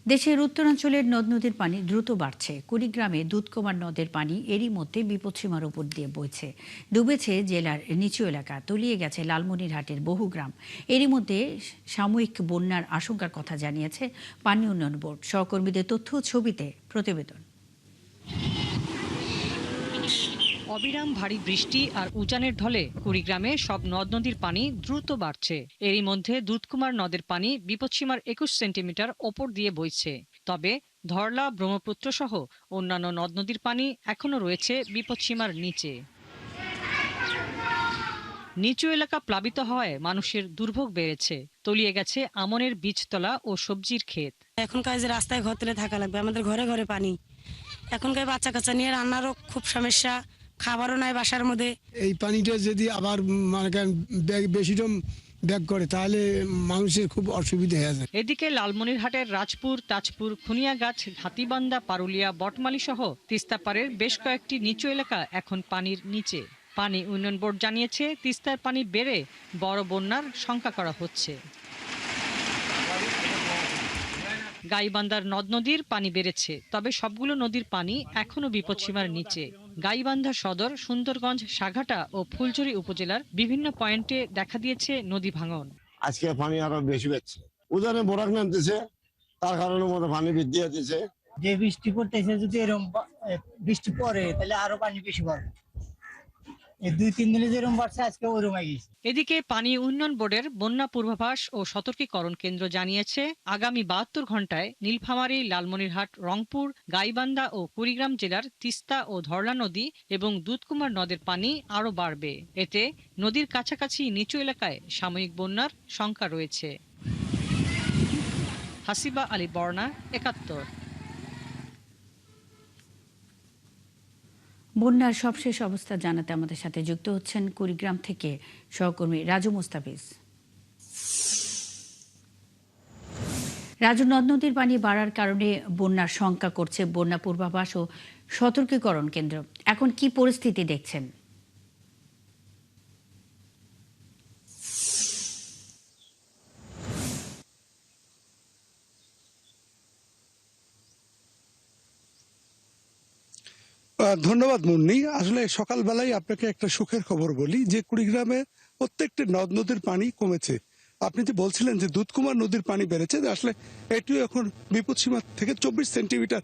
দেশের উত্তরাঞ্চলের নদ নদীর পানি দ্রুত বাড়ছে। কুড়িগ্রামে দুধকুমার নদের পানি এরই মধ্যে বিপদসীমার উপর দিয়ে বইছে। ডুবেছে জেলার নিচু এলাকা, তলিয়ে গেছে লালমনিরহাটের বহু গ্রাম। এরই মধ্যে সাময়িক বন্যার আশঙ্কার কথা জানিয়েছে পানি উন্নয়ন বোর্ড। সহকর্মীদের তথ্য ও ছবিতে প্রতিবেদন। অবিরাম ভারী বৃষ্টি আর উজানের ঢলে কুড়িগ্রামে সব নদ নদীর পানি দ্রুত বাড়ছে। এরই মধ্যে দুধকুমার নদের পানি বিপদসীমার 21 সেন্টিমিটার ওপর দিয়ে বইছে। তবে ধরলা, ব্রহ্মপুত্র সহ অন্যান্য নদ নদীর পানি এখনো রয়েছে বিপদসীমার নিচে। নিচু এলাকা প্লাবিত হওয়ায় মানুষের দুর্ভোগ বেড়েছে। তলিয়ে গেছে আমনের বীজতলা ও সবজির ক্ষেত। এখনকার যে রাস্তায় ঘর তুলে থাকা লাগবে, আমাদের ঘরে ঘরে পানি। এখনকার বাচ্চা কাচ্চা নিয়ে রান্নারও খুব সমস্যা, খাবারও নাই বাসার মধ্যে। এই পানিটা যদি আবার মানে বেশি ব্যাক করে তাহলে মানুষের খুব অসুবিধা হয়ে যায়। এদিকে লালমনিরহাটের রাজপুর, তাজপুর, খুনিয়াগাছ, হাতিবান্ধা, পারুলিয়া, বটমালী সহ তিস্তাপাড়ের বেশ কয়েকটি নিচু এলাকা এখন পানির নিচে। পানি উন্নয়ন বোর্ড জানিয়েছে, তিস্তার পানি বেড়ে বড় বন্যার শঙ্কা করা হচ্ছে। গাইবান্ধার নদ নদীর পানি বেড়েছে, তবে সবগুলো নদীর পানি এখনো বিপদসীমার নিচে। গাইবান্ধা সদর, সুন্দরগঞ্জ, সাঘাটা ও ফুলঝুরি উপজেলার বিভিন্ন পয়েন্টে দেখা দিয়েছে নদী ভাঙন। আজকে পানি আরো বেশি বেড়েছে, উজানে বরাক নামতেছে, তার কারণে মধ্যে পানি বৃদ্ধি হচ্ছে। যে বৃষ্টি পড়তেছে, যদি এরকম বৃষ্টি পড়ে তাহলে আরো পানি বেশি বাড়বে। এই 2-3 দিনে যেরকম বাড়ছে, আজকে ওরকম হয়ে গেছে। এদিকে পানি উন্নয়ন বোর্ডের বন্যা পূর্বাভাস ও সতর্কীকরণ কেন্দ্র জানিয়েছে, আগামী 72 ঘন্টায় নীলফামারী, লালমনিরহাট, রংপুর, গাইবান্ধা ও কুড়িগ্রাম জেলার তিস্তা ও ধরলা নদী এবং দুধকুমার নদের পানি আরও বাড়বে। এতে নদীর কাছাকাছি নিচু এলাকায় সাময়িক বন্যার শঙ্কা রয়েছে। হাসিবা আলী বর্ণা, ৭১। বন্যার সবশেষ অবস্থা জানাতে আমাদের সাথে যুক্ত হচ্ছেন কুড়িগ্রাম থেকে সহকর্মী রাজু মুস্তাফিজ। রাজু, নদ নদীর পানি বাড়ার কারণে বন্যার শঙ্কা করছে বন্যা পূর্বাভাস ও সতর্কীকরণ কেন্দ্র। এখন কি পরিস্থিতি দেখছেন? ধন্যবাদ মুন্নি। আসলে সকালবেলায় আপনাকে একটা সুখের খবর বলি যে কুড়িগ্রামে প্রত্যেকটি নদ নদীর পানি কমেছে। আপনি যে বলছিলেন যে দুধকুমার নদীর পানি বেড়েছে, আসলে এটিও এখন বিপদসীমা থেকে 24 সেন্টিমিটার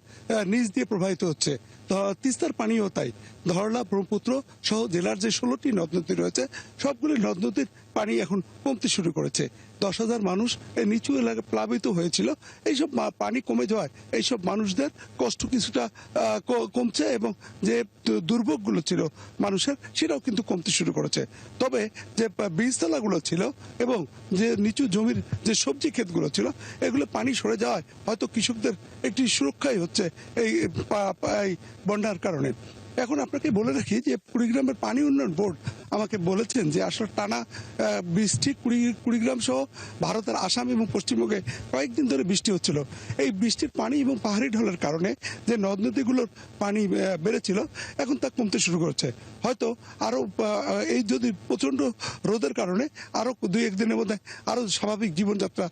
নিচ দিয়ে প্রবাহিত হচ্ছে। তিস্তার পানিও তাই। ধরলা, ব্রহ্মপুত্র সহ জেলার যে 16টি নদ নদী রয়েছে, সবগুলি নদ নদীর পানি এখন কমতে শুরু করেছে। 10,000 মানুষ এই নিচু এলাকায় প্লাবিত হয়েছিল। এইসব পানি কমে যাওয়ায় এইসব মানুষদের কষ্ট কিছুটা কমছে এবং যে দুর্ভোগগুলো ছিল মানুষের, সেটাও কিন্তু কমতে শুরু করেছে। তবে যে বীজতলাগুলো ছিল এবং যে নিচু জমির যে সবজি ক্ষেতগুলো ছিল, এগুলো পানি সরে যাওয়ায় হয়তো কৃষকদের একটি সুরক্ষাই হচ্ছে এই বন্যার কারণে। এখন আপনাকে বলে রাখি যে কুড়িগ্রামের পানি উন্নয়ন বোর্ড আমাকে বলেছেন যে আসলে টানা বৃষ্টি কুড়িগ্রাম সহ ভারতের আসাম এবং পশ্চিমবঙ্গে কয়েকদিন ধরে বৃষ্টি হচ্ছিল। এই বৃষ্টির পানি এবং পাহাড়ি ঢলের কারণে যে নদ নদীগুলোর পানি বেড়েছিল, এখন তা কমতে শুরু করেছে। হয়তো আরও এই যদি প্রচণ্ড রোদের কারণে আরও 2-1 দিনের মধ্যে আরও স্বাভাবিক জীবনযাত্রা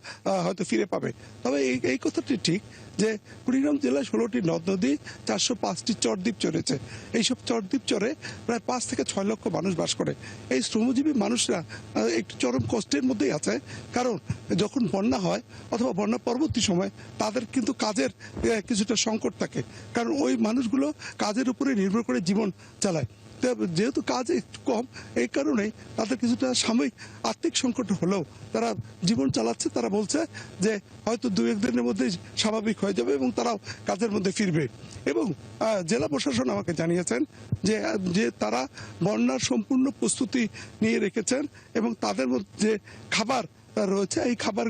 হয়তো ফিরে পাবে। তবে এই কথাটি ঠিক যে কুড়িগ্রাম জেলায় 16টি নদ নদী, 405টি চরদ্বীপ চড়েছে। এইসব চরদ্বীপ চরে প্রায় 5 থেকে 6 লক্ষ মানুষ বাস করে। এই শ্রমজীবী মানুষরা একটু চরম কষ্টের মধ্যেই আছে, কারণ যখন বন্যা হয় অথবা বন্যা পরবর্তী সময় তাদের কিন্তু কাজের কিছুটা সংকট থাকে, কারণ ওই মানুষগুলো কাজের উপরে নির্ভর করে জীবন চালায়। যেহেতু কাজ একটু কম, এই কারণেই তাদের কিছুটা সাময়িক আর্থিক সংকট হলেও তারা জীবন চালাচ্ছে। তারা বলছে যে হয়তো 2-1 দিনের মধ্যেই স্বাভাবিক হয়ে যাবে এবং তারাও কাজের মধ্যে ফিরবে। এবং জেলা প্রশাসন আমাকে জানিয়েছেন যে তারা বন্যার সম্পূর্ণ প্রস্তুতি নিয়ে রেখেছেন এবং তাদের মধ্যে খাবার রয়েছে, এই খাবার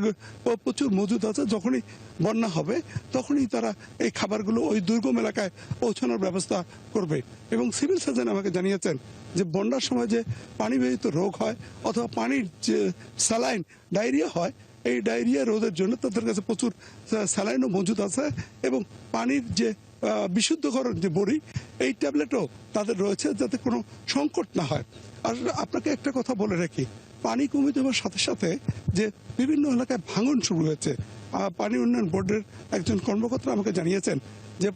প্রচুর মজুদ আছে। যখনই বন্যা হবে তখনই তারা এই খাবারগুলো ওই দুর্গম এলাকায় পৌঁছানোর ব্যবস্থা করবে। এবং সিভিল সার্জন আমাকে জানিয়েছেন যে বন্যার সময় যে পানিবাহিত রোগ হয় অথবা পানির যে স্যালাইন, ডায়রিয়া হয়, এই ডায়রিয়া রোধের জন্য তাদের কাছে প্রচুর স্যালাইনও মজুদ আছে এবং পানির যে বিশুদ্ধকরণ যে বড়ি, এই ট্যাবলেটও তাদের রয়েছে যাতে কোনো সংকট না হয়। আর আপনাকে একটা কথা বলে রাখি পানি কমে যাওয়ার সাথে সাথে যে বিভিন্ন এলাকায় ভাঙন শুরু হয়েছে। পানি উন্নয়ন বোর্ডের একজন কর্মকর্তা আমাকে জানিয়েছেন যে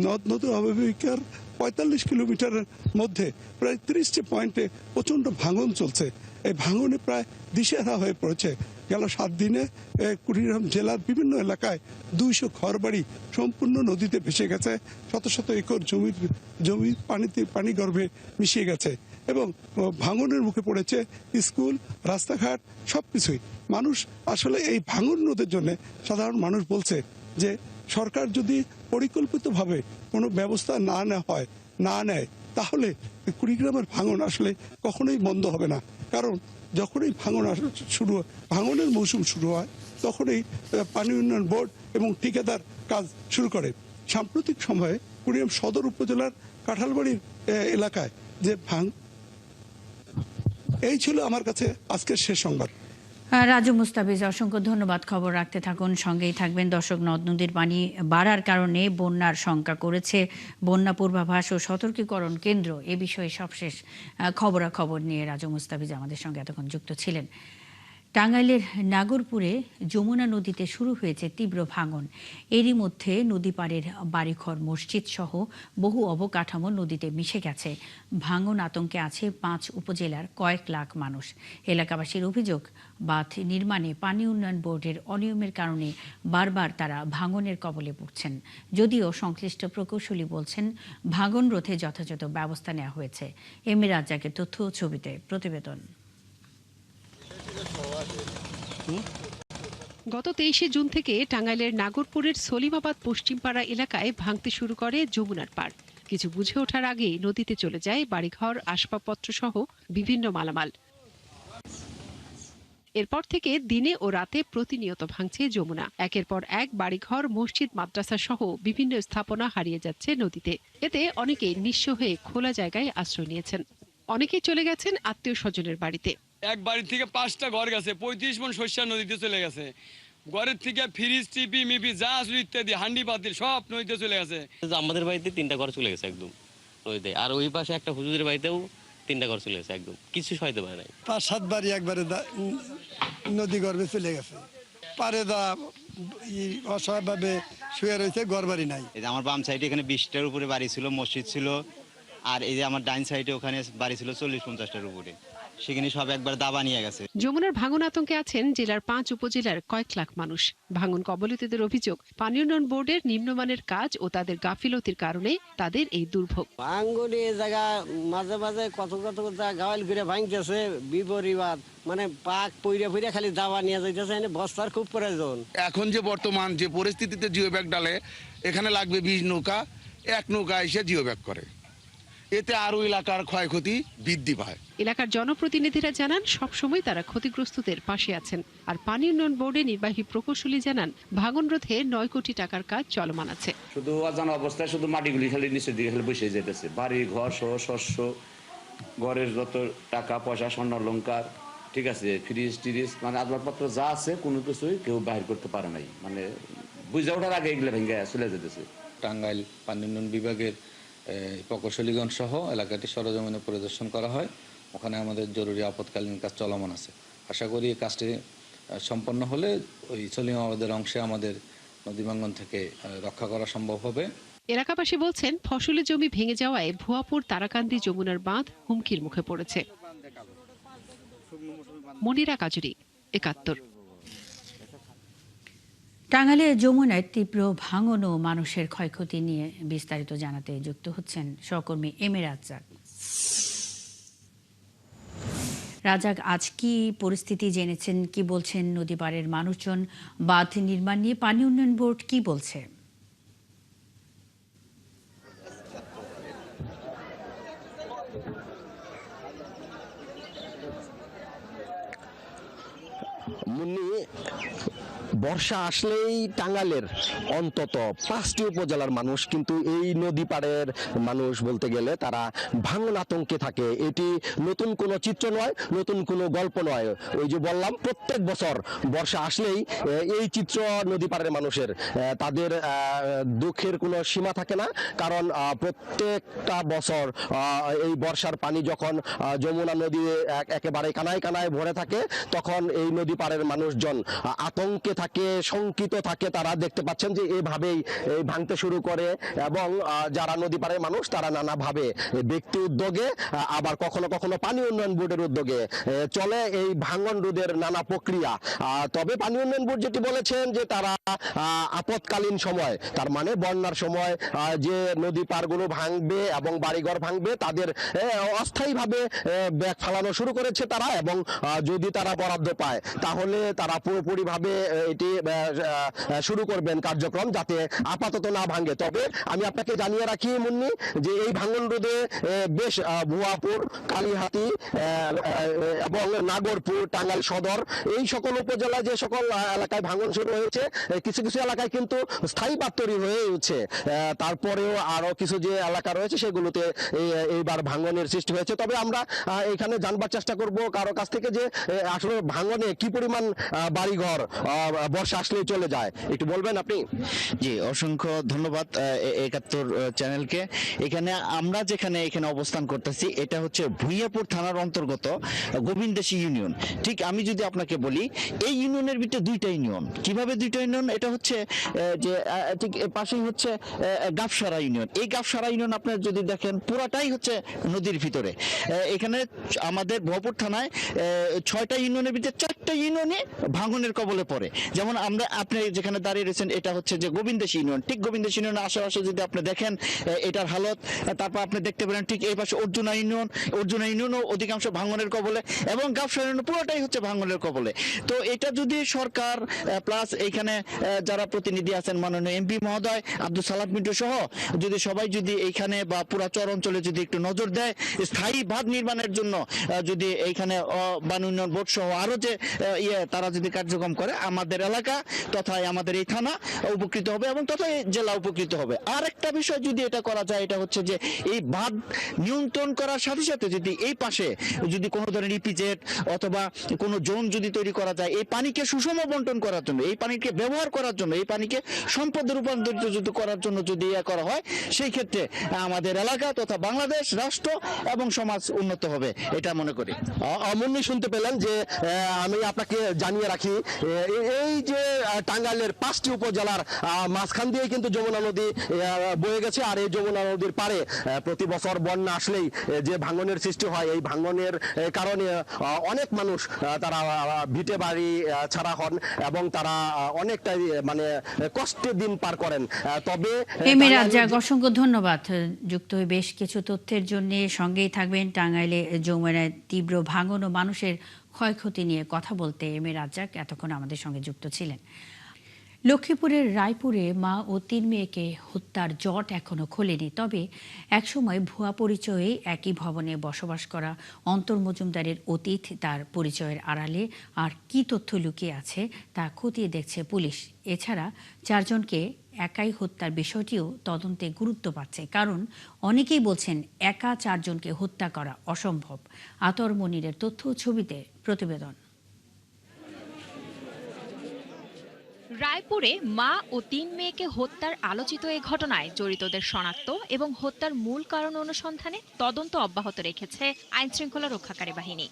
নদ নদী অববাহিকার ৪৫ কিলোমিটারের মধ্যে প্রায় ৩০টি পয়েন্টে প্রচণ্ড ভাঙন চলছে। এই ভাঙনে প্রায় দিশেহারা হয়ে পড়েছে। গেল ৭ দিনে কুড়িগ্রাম জেলার বিভিন্ন এলাকায় ২০০ ঘরবাড়ি সম্পূর্ণ নদীতে ভেসে গেছে। শত শত একর জমি পানি গর্ভে মিশিয়ে গেছে এবং ভাঙনের মুখে পড়েছে স্কুল, রাস্তাঘাট সবকিছুই। মানুষ আসলে এই ভাঙন রোধের জন্য সাধারণ মানুষ বলছে যে সরকার যদি পরিকল্পিতভাবে কোনো ব্যবস্থা না নেয় তাহলে কুড়িগ্রামের ভাঙন আসলে কখনোই বন্ধ হবে না। কারণ যখনই ভাঙনের মৌসুম শুরু হয় তখনই পানি উন্নয়ন বোর্ড এবং ঠিকাদার কাজ শুরু করে। সাম্প্রতিক সময়ে কুড়িগ্রাম সদর উপজেলার কাঁঠালবাড়ির এলাকায় যে এই ছিল আমার কাছে আজকের শেষ সংবাদ। রাজু মুস্তাফিজ, অসংখ্য ধন্যবাদ। খবর রাখতে থাকুন, সঙ্গেই থাকবেন। দর্শক, নদ নদীর পানি বাড়ার কারণে বন্যার শঙ্কা করেছে বন্যা পূর্বাভাস ও সতর্কীকরণ কেন্দ্র। এ বিষয়ে সবশেষ খবরাখবর নিয়ে রাজু মুস্তাফিজ আমাদের সঙ্গে এতক্ষণ যুক্ত ছিলেন। টাঙ্গাইলের নাগরপুরে যমুনা নদীতে শুরু হয়েছে তীব্র ভাঙন। এরই মধ্যে নদী পাড়ের বাড়িঘর, মসজিদ সহ বহু অবকাঠামো নদীতে মিশে গেছে। ভাঙন আতঙ্কে আছে ৫ উপজেলার কয়েক লাখ মানুষ। এলাকাবাসীর অভিযোগ, বাঁধ নির্মাণে পানি উন্নয়ন বোর্ডের অনিয়মের কারণে বারবার তারা ভাঙনের কবলে পড়ছেন। যদিও সংশ্লিষ্ট প্রকৌশলী বলছেন ভাঙন রোধে যথাযথ ব্যবস্থা নেওয়া হয়েছে। এম এ রাজ্জাকের তথ্য ও ছবিতে প্রতিবেদন। গত ২৩শে জুন থেকে টাঙ্গাইলের নাগরপুরের সলিমাবাদ পশ্চিমপাড়া এলাকায় ভাঙতে শুরু করে যমুনার পাড়। কিছু বুঝে ওঠার আগেই নদীতে চলে যায় বাড়িঘর, আসবাবপত্র সহ বিভিন্ন মালামাল। এরপর থেকে দিনে ও রাতে প্রতিনিয়ত ভাঙছে যমুনা। একের পর এক বাড়িঘর, মসজিদ, মাদ্রাসা সহ বিভিন্ন স্থাপনা হারিয়ে যাচ্ছে নদীতে। এতে অনেকেই নিঃস্ব হয়ে খোলা জায়গায় আশ্রয় নিয়েছেন। অনেকেই চলে গেছেন আত্মীয় স্বজনের বাড়িতে। এক বাড়ি থেকে ৫টা ঘর গেছে, ৩৫ মণ শস্য নদীতে চলে গেছে। ঘরের থেকে ফ্রিজ, টিপি মিপি যা আসলে ইত্যাদি হান্ডি পাতিল সব নদীতে চলে গেছে। আমাদের বাড়িতে 3টা ঘর চলে গেছে একদম নদীতে, আর ওই পাশে একটা হুজুরের বাড়িতেও 3টা ঘর চলে গেছে, একদম কিছু সহায়তা পায় নাই। ৫-৭ বাড়ি একবারে নদী গর্ভে চলে গেছে। পারে অসহায়ভাবে শুয়ে রয়েছে, ঘর বাড়ি নাই। আমার বাম সাইডে এখানে 20টার উপরে বাড়ি ছিল, মসজিদ ছিল। আর এই যে আমার ডাইন সাইডে ওখানে বাড়ি ছিল 40-50টার উপরে, সেখানে সব একবার দাবা নিয়ে গেছে। যমুনার ভাঙন আতঙ্কে আছেন জেলার ৫ উপজেলার কয়েক লাখ মানুষ। ভাঙন কবলিতদের অভিযোগ, পানি উন্নয়ন বোর্ডের নিম্নমানের কাজ ও তাদের গাফিলতির কারণে তাদের এই দুর্ভোগ। ভাঙনে জায়গা মাঝে মাঝে কত গাওয়াল ঘুরে ভাঙতেছে, বিপরিবাদ মানে পাক পইরা খালি দাবা নিয়ে যাইতেছে। বস্তার খুব প্রয়োজন। এখন যে বর্তমান যে পরিস্থিতিতে জিও ব্যাগ ডালে, এখানে লাগবে 20 নৌকা, 1 নৌকা এসে জিও ব্যাগ করে। এতে আরো এলাকার ক্ষয়ক্ষতি বৃদ্ধি পায়। এলাকার জনপ্রতিনিধিরা জানান সবসময় তারা ক্ষতিগ্রস্তদের পাশে আছেন। আর পানি উন্নয়ন বোর্ডের নির্বাহী প্রকৌশলী জানান ভাঙন রোধে ৯ কোটি টাকার কাজ চলমান আছে। শুধু অজানা অবস্থায় শুধু মাটিগুলি খালি নিচের দিকে খালি বসে যেতেছে। বাড়ি ঘর সহ শস্য, ঘরের যত টাকা পয়সা, স্বর্ণ অলংকার, ঠিক আছে, ফ্রিজ টিরিজ, মানে আসবাবপত্র যা আছে কোনো কিছুই কেউ বাহির করতে পারে নাই। মানে বুঝে ওঠার আগে এগুলো ভেঙে চলে যেতেছে। টাঙ্গাইল পানি উন্নয়ন বিভাগের প্রকৌশলীগণ সহ এলাকাটি সরজমিনে পরিদর্শন করা হয়। ওখানে আমাদের জরুরি আপৎকালীন কাজ চলমান আছে। আশা করি এই কাজটি সম্পন্ন হলে ওই সলিমাবাদের অংশে আমাদের নদী ভাঙন থেকে রক্ষা করা সম্ভব হবে। এলাকাবাসী বলছেন ফসলের জমি ভেঙে যাওয়ায় ভুয়াপুর তারাকান্দি যমুনার বাঁধ হুমকির মুখে পড়েছে। মনিরা কাজুরি, ৭১। টাঙ্গাইলে যমুনায় তীব্র ভাঙন ও মানুষের ক্ষয়ক্ষতি নিয়ে বিস্তারিত জানাতে যুক্ত হচ্ছেন সহকর্মী এম এ রাজ্জাক। রাজ্জাক, আজ কি পরিস্থিতি জেনেছেন, কি বলছেন নদী পাড়ের মানুষজন? বাঁধ নির্মাণ নিয়ে পানি উন্নয়ন বোর্ড কি বলছে? বর্ষা আসলেই টাঙ্গাইলের অন্তত 5টি উপজেলার মানুষ কিন্তু এই নদী পাড়ের মানুষ বলতে গেলে তারা ভাঙন আতঙ্কে থাকে। এটি নতুন কোনো চিত্র নয়, নতুন কোনো গল্প নয়। ওই যে বললাম, প্রত্যেক বছর বর্ষা আসলেই এই চিত্র নদী পাড়ের মানুষের, তাদের দুঃখের কোনো সীমা থাকে না। কারণ প্রত্যেকটা বছর এই বর্ষার পানি যখন যমুনা নদী একেবারে কানায় কানায় ভরে থাকে, তখন এই নদী পাড়ের মানুষজন আতঙ্কে থাকে, শঙ্কিত থাকে। তারা দেখতে পাচ্ছেন যে এইভাবেই ভাঙতে শুরু করে, এবং যারা নদী পাড়ের মানুষ তারা নানাভাবে ব্যক্তি উদ্যোগে, আবার কখনো কখনো পানি উন্নয়ন বোর্ডের উদ্যোগে চলে এই ভাঙন রোধের নানা প্রক্রিয়া। তবে পানি উন্নয়ন বোর্ড যেটি বলেছেন যে তারা আপৎকালীন সময়, তার মানে বন্যার সময় যে নদী পাড়গুলো ভাঙবে এবং বাড়িঘর ভাঙবে, তাদের অস্থায়ীভাবে ব্যাগ ফালানো শুরু করেছে তারা, এবং যদি তারা বরাদ্দ পায় তাহলে তারা পুরোপুরিভাবে এটি শুরু করবেন কার্যক্রম, যাতে আপাতত না ভাঙে। তবে আমি আপনাকে জানিয়ে রাখি মুন্নি, যে এই ভাঙন রোধে বেশ ভুয়াপুর, কালীহাতি এবং নাগরপুর, টাঙ্গাইল সদর, এই সকল উপজেলায় যে সকল এলাকায় ভাঙন শুরু হয়েছে, কিছু কিছু এলাকায় কিন্তু স্থায়ী বাঁধ তৈরি হয়েছে। তারপরেও আরো কিছু যে এলাকা রয়েছে সেগুলোতে এইবার ভাঙনের সৃষ্টি হয়েছে। তবে আমরা এখানে জানবার চেষ্টা করব কারো কাছ থেকে যে আসলে ভাঙনে কি পরিমাণ বাড়িঘর বর্ষা আসলেই চলে যায়, একটু বলবেন আপনি? জি, অসংখ্য ধন্যবাদ 71 চ্যানেলকে। এখানে আমরা যেখানে অবস্থান করতেছি, এটা হচ্ছে ভুইয়াপুর থানার অন্তর্গত গোবিন্দেশী ইউনিয়ন। ঠিক আমি যদি আপনাকে বলি, এই ইউনিয়নের ভিতরে দুইটা ইউনিয়ন। কিভাবে দুইটা ইউনিয়ন? এটা হচ্ছে যে ঠিক পাশেই হচ্ছে গাফসারা ইউনিয়ন। এই গাফসারা ইউনিয়ন আপনার যদি দেখেন পুরাটাই হচ্ছে নদীর ভিতরে। এখানে আমাদের ভুয়াপুর থানায় 6টা ইউনিয়নের ভিতরে 4টা ইউনিয়নে ভাঙনের কবলে পড়ে। যেমন আপনি যেখানে দাঁড়িয়ে রয়েছেন, এটা হচ্ছে যে গোবিন্দেশী ইউনিয়ন। ঠিক গোবিন্দেশী ইউনিয়নের আশেপাশে যদি আপনি দেখেন এটার হালত, তারপর আপনি দেখতে পেলেন ঠিক এই পাশে অর্জুনা ইউনিয়নও অধিকাংশ ভাঙনের কবলে, এবং গাফসারা ইউনিয়ন পুরোটাই হচ্ছে ভাঙনের কবলে। তো এটা যদি সরকার প্লাস এইখানে যারা প্রতিনিধি আছেন, মাননীয় এমপি মহোদয় আব্দুল সালাম মিন্টু সহ যদি সবাই যদি এইখানে বা পুরা চর অঞ্চলে যদি একটু নজর দেয়, স্থায়ী বাঁধ নির্মাণের জন্য যদি এইখানে পানি উন্নয়ন বোর্ড সহ আরো যে তারা যদি কার্যক্রম করে, আমাদের এলাকা তথা আমাদের এই থানা উপকৃত হবে এবং তথা এই জেলা উপকৃত হবে। আর একটা বিষয় যদি এটা করা যায়, এটা হচ্ছে যে এই বাঁধ নিয়ন্ত্রণ করার সাথে সাথে যদি এই পাশে যদি কোনো ধরনের ইপিজেড অথবা কোনো জোন যদি তৈরি করা যায়, এই পানিকে সুষম বন্টন করার জন্য, এই পানিকে ব্যবহার করার জন্য, এই পানিকে সম্পদে রূপান্তরিত যদি করার জন্য যদি করা হয়, সেই ক্ষেত্রে আমাদের এলাকা তথা বাংলাদেশ রাষ্ট্র এবং সমাজ উন্নত হবে, এটা মনে করি। অমনি শুনতে পেলেন যে আমি আপনাকে জানিয়ে রাখি, এই যে টাঙ্গাইলের 5টি উপজেলার মাঝখান দিয়ে কিন্তু যমুনা নদী বয়ে গেছে। আর এই যমুনা নদীর পারে প্রতি বছর বন্যা আসলেই যে ভাঙনের সৃষ্টি হয়, এই ভাঙনের কারণে অনেক মানুষ তারা ভিটে বাড়ি ছাড়া হন এবং তারা অনেকটাই মানে কষ্টে দিন পার করেন। তবে রাজ্জাক, অসংখ্য ধন্যবাদ যুক্ত হয়ে বেশ কিছু তথ্যের জন্য। সঙ্গেই থাকবেন টাঙ্গাইলে যমুনায় তীব্র ভাঙন ও মানুষের ক্ষয়ক্ষতি নিয়ে কথা বলতে রাজ্জাক এতক্ষণ আমাদের সঙ্গে যুক্ত ছিলেন। লক্ষ্মীপুরের রায়পুরে মা ও 3 মেয়েকে হত্যার জট এখনো খোলেনি। তবে একসময় ভুয়া পরিচয়ে একই ভবনে বসবাস করা অন্তর মজুমদারের অতীত, তার পরিচয়ের আড়ালে আর কি তথ্য লুকিয়ে আছে তা খতিয়ে দেখছে পুলিশ। এছাড়া 4 জনকে একাই হত্যার বিষয়টিও তদন্তে গুরুত্ব পাচ্ছে, কারণ অনেকেই বলছেন একা 4 জনকে হত্যা করা অসম্ভব। আতর মনিরের তথ্য ছবিতে প্রতিবেদন। রায়পুরে মা ও 3 মেয়েকে হত্যার আলোচিত এই ঘটনায় জড়িতদের শনাক্ত এবং হত্যার মূল কারণ অনুসন্ধানে তদন্ত অব্যাহত রেখেছে আইনশৃঙ্খলা রক্ষাকারী বাহিনী।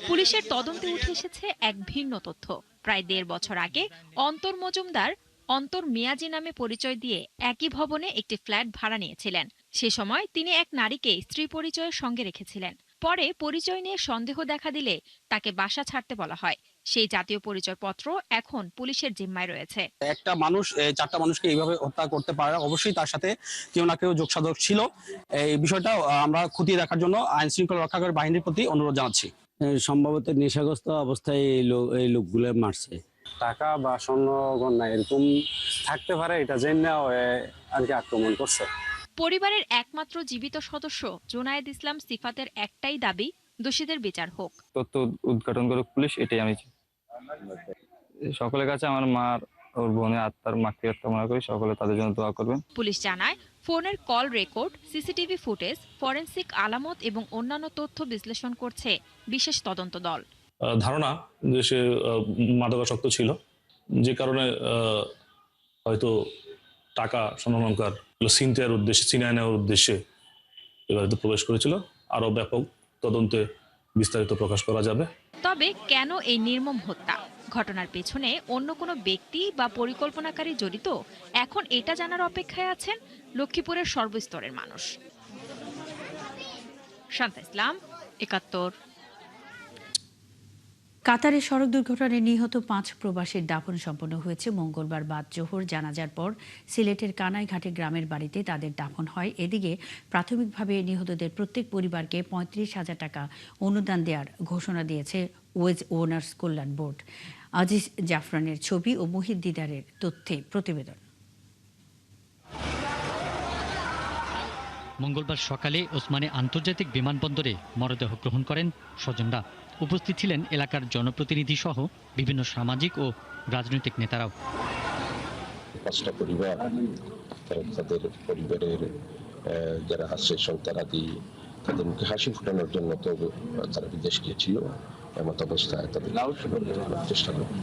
পুলিশের তদন্তে উঠে এসেছে এক ভিন্ন তথ্য। প্রায় 1.5 বছর আগে অন্তর মজুমদার অন্তর মিয়াজি নামে পরিচয় দিয়ে একই ভবনে একটি ফ্ল্যাট ভাড়া নিয়েছিলেন। সে সময় তিনি এক নারীকে স্ত্রী পরিচয়ের সঙ্গে রেখেছিলেন। পরে পরিচয় নিয়ে সন্দেহ দেখা দিলে তাকে বাসা ছাড়তে বলা হয়। সেই জাতীয় পরিচয়পত্র এখন পুলিশের জিম্মায় রয়েছে। একটা মানুষ 4টা মানুষকে এইভাবে হত্যা করতে পারে, অবশ্যই তার সাথে কেউ না কেউ যোগসাধক ছিল। এই বিষয়টা আমরা খতিয়ে দেখার জন্য আইন শৃঙ্খলা রক্ষাকারী বাহিনীর প্রতি অনুরোধ জানাচ্ছি। সম্ভবত নেশাগ্রস্ত অবস্থায় এই লোকগুলো মারছে। টাকা বা স্বর্ণ গয়না এরকম থাকতে পারে, এটা জেনে আর কি আক্রমণ করছে। পরিবারের একমাত্র জীবিত সদস্য জুনায়েদ ইসলাম সিফাতের একটাই দাবি, দোষীদের বিচার হোক। তথ্য উদ্ঘাটন করুক পুলিশ, এটাই আমি সকলের কাছে আমার মার ওর বোনের আত্মার মাগফিরাত কামনা করি, সকলে তাদের জন্য দোয়া করবেন। পুলিশ জানায়, ফোনের call record, CCTV footage, forensic আলামত এবং অন্যান্য তথ্য বিশ্লেষণ করছে বিশেষ তদন্ত দল। ধারণা যে সে মাদকাসক্ত ছিল, যে কারণে হয়তো টাকা স্বর্ণালংকার ছিনতাইয়ের উদ্দেশ্যে, ছিনিয়ে নেওয়ার উদ্দেশ্যে এ বাড়িতে প্রবেশ করেছিল। আরো ব্যাপক তদন্তে বিস্তারিত প্রকাশ করা যাবে। তবে কেন এই নির্মম হত্যা, ঘটনার পেছনে অন্য কোনো ব্যক্তি বা পরিকল্পনাকারী জড়িত, এখন এটা জানার অপেক্ষায় আছেন লক্ষ্মীপুরের সর্বস্তরের মানুষ। শান্তা ইসলাম, ৭১। কাতারে সড়ক দুর্ঘটনায় নিহত ৫ প্রবাসীর দাফন সম্পন্ন হয়েছে মঙ্গলবার বাদ জোহর। জানাজার পর সিলেটের কানাইঘাটে গ্রামের বাড়িতে তাদের দাফন হয়। এদিকে প্রাথমিকভাবে নিহতদের প্রত্যেক পরিবারকে ৩৫,০০০ টাকা অনুদান দেওয়ার ঘোষণা দিয়েছে ওয়েজ ওনার্স কল্যাণ বোর্ড। আজিজ জাফরানের ছবি ও মুহিত দিদারের তথ্যে প্রতিবেদন। মঙ্গলবার সকালে ওসমানী আন্তর্জাতিক বিমানবন্দরে মরদেহ গ্রহণ করেন স্বজনরা। উপস্থিত ছিলেন এলাকার জনপ্রতিনিধি সহ বিভিন্ন সামাজিক ও রাজনৈতিক নেতারাও। পাঁচটা পরিবার, তাদের পরিবারের যারা আছে সন্তানাদি, তাদের মুখে হাসি ফুটানোর জন্য তো তারা বিদেশ গিয়েছিল, এমত অবস্থায় তাদের চেষ্টা করবেন।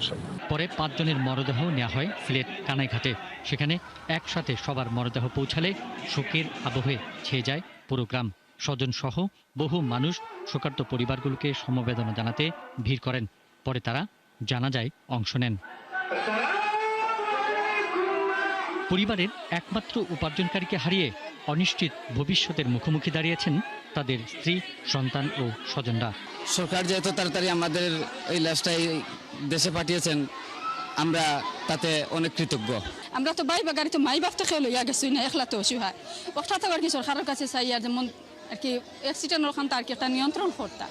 পরে ৫ জনের মরদেহ নেওয়া হয় সিলেট কানাইঘাটে। সেখানে একসাথে সবার মরদেহ পৌঁছালে শোকের আবহে ছেয়ে যায় পুরো গ্রাম। স্বজন সহ বহু মানুষ শোকার্ত পরিবারগুলোকে সমবেদনা জানাতে ভিড় করেন। পরে তারা জানাজায় অংশ নেন। পরিবারের একমাত্র উপার্জনকারীকে হারিয়ে অনিশ্চিত ভবিষ্যতের মুখোমুখি দাঁড়িয়েছেন তাদের স্ত্রী, সন্তান ও স্বজনরা। সরকার যে এত তাড়াতাড়ি আমাদের এই লাশটাই দেশে পাঠিয়েছেন, আমরা তাতে অনেক কৃতজ্ঞ। আমরা তো বাই বাগারি তো মাই বাপ থেকে লইয়া গেছি না, একলা তো অসুহায় ওটা তো আর কি সরকারের কাছে চাই আর যেমন আর কি অ্যাক্সিডেন্ট ওখান তার কি একটা নিয়ন্ত্রণ করতা।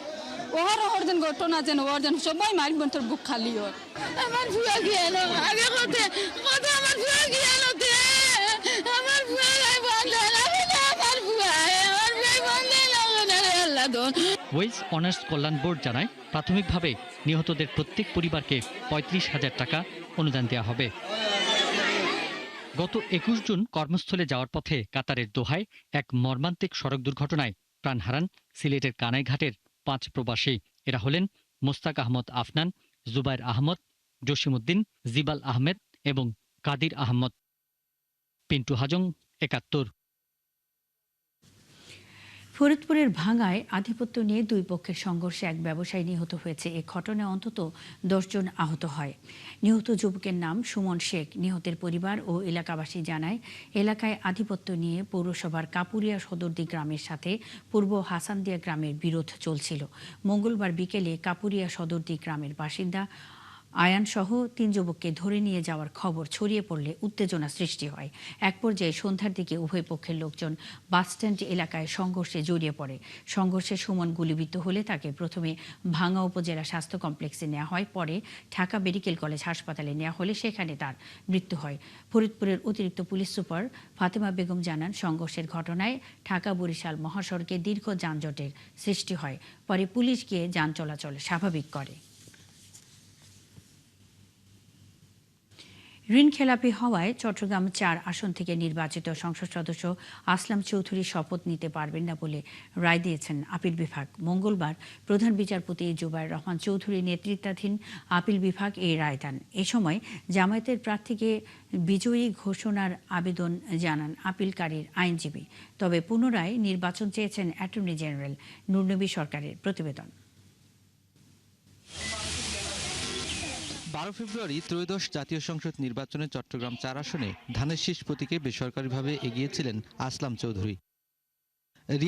ওর ওর যেন ঘটনা যেন ওর যেন সবাই মারি বন্তর বুক খালি ওর। আমার ভুয়া গিয়াল আগে কথা কথা আমার ভুয়া গিয়াল আমার ভুয়া গাই বান্ধাল আমি না আমার ভুয়া আমার ভুয়া বান্ধাল আল্লাহ দোন। ওয়েজ অনার্স কল্যাণ বোর্ড জানায়, প্রাথমিকভাবে নিহতদের প্রত্যেক পরিবারকে ৩৫,০০০ টাকা অনুদান দেওয়া হবে। গত ২১ জুন কর্মস্থলে যাওয়ার পথে কাতারের দোহায় এক মর্মান্তিক সড়ক দুর্ঘটনায় প্রাণ হারান সিলেটের কানাইঘাটের ৫ প্রবাসী। এরা হলেন মোস্তাক আহমদ আফনান, জুবাইর আহমদ, জসিমউদ্দিন, জিবাল আহমেদ এবং কাদির আহমদ। পিন্টু হাজং, ৭১। ফরিদপুরের ভাঙ্গায় আধিপত্য নিয়ে দুই পক্ষের সংঘর্ষে এক ব্যবসায়ী নিহত হয়েছে। এ ঘটনায় অন্তত ১০ জন আহত হয়। নিহত যুবকের নাম সুমন শেখ। নিহতের পরিবার ও এলাকাবাসী জানায়, এলাকায় আধিপত্য নিয়ে পৌরসভার কাপুরিয়া সদরদি গ্রামের সাথে পূর্ব হাসানদিয়া গ্রামের বিরোধ চলছিল। মঙ্গলবার বিকেলে কাপুরিয়া সদরদি গ্রামের বাসিন্দা আয়ান সহ ৩ যুবককে ধরে নিয়ে যাওয়ার খবর ছড়িয়ে পড়লে উত্তেজনা সৃষ্টি হয়। এক পর্যায়ে সন্ধ্যার দিকে উভয় পক্ষের লোকজন বাসস্ট্যান্ড এলাকায় সংঘর্ষে জড়িয়ে পড়ে। সংঘর্ষে সুমন গুলিবিদ্ধ হলে তাকে প্রথমে ভাঙ্গা উপজেলা স্বাস্থ্য কমপ্লেক্সে নেওয়া হয়, পরে ঢাকা মেডিকেল কলেজ হাসপাতালে নেওয়া হলে সেখানে তার মৃত্যু হয়। ফরিদপুরের অতিরিক্ত পুলিশ সুপার ফাতেমা বেগম জানান, সংঘর্ষের ঘটনায় ঢাকা বরিশাল মহাসড়কে দীর্ঘ যানজটের সৃষ্টি হয়। পরে পুলিশ গিয়ে যান চলাচল স্বাভাবিক করে। ঋণ খেলাপি হওয়ায় চট্টগ্রাম ৪ আসন থেকে নির্বাচিত সংসদ সদস্য আসলাম চৌধুরী শপথ নিতে পারবেন না বলে রায় দিয়েছেন আপিল বিভাগ। মঙ্গলবার প্রধান বিচারপতি জুবাইর রহমান চৌধুরী নেতৃত্বাধীন আপিল বিভাগ এই রায় দেন। এ সময় জামায়াতের প্রার্থীকে বিজয়ী ঘোষণার আবেদন জানান আপিলকারীর আইনজীবী। তবে পুনরায় নির্বাচন চেয়েছেন অ্যাটর্নি জেনারেল নুরনবী সরকারের। প্রতিবেদন। ১২ ফেব্রুয়ারি ত্রয়োদশ জাতীয় সংসদ নির্বাচনে চট্টগ্রাম ৪ আসনে ধানের শীষ প্রতীকে বেসরকারিভাবে এগিয়েছিলেন আসলাম চৌধুরী।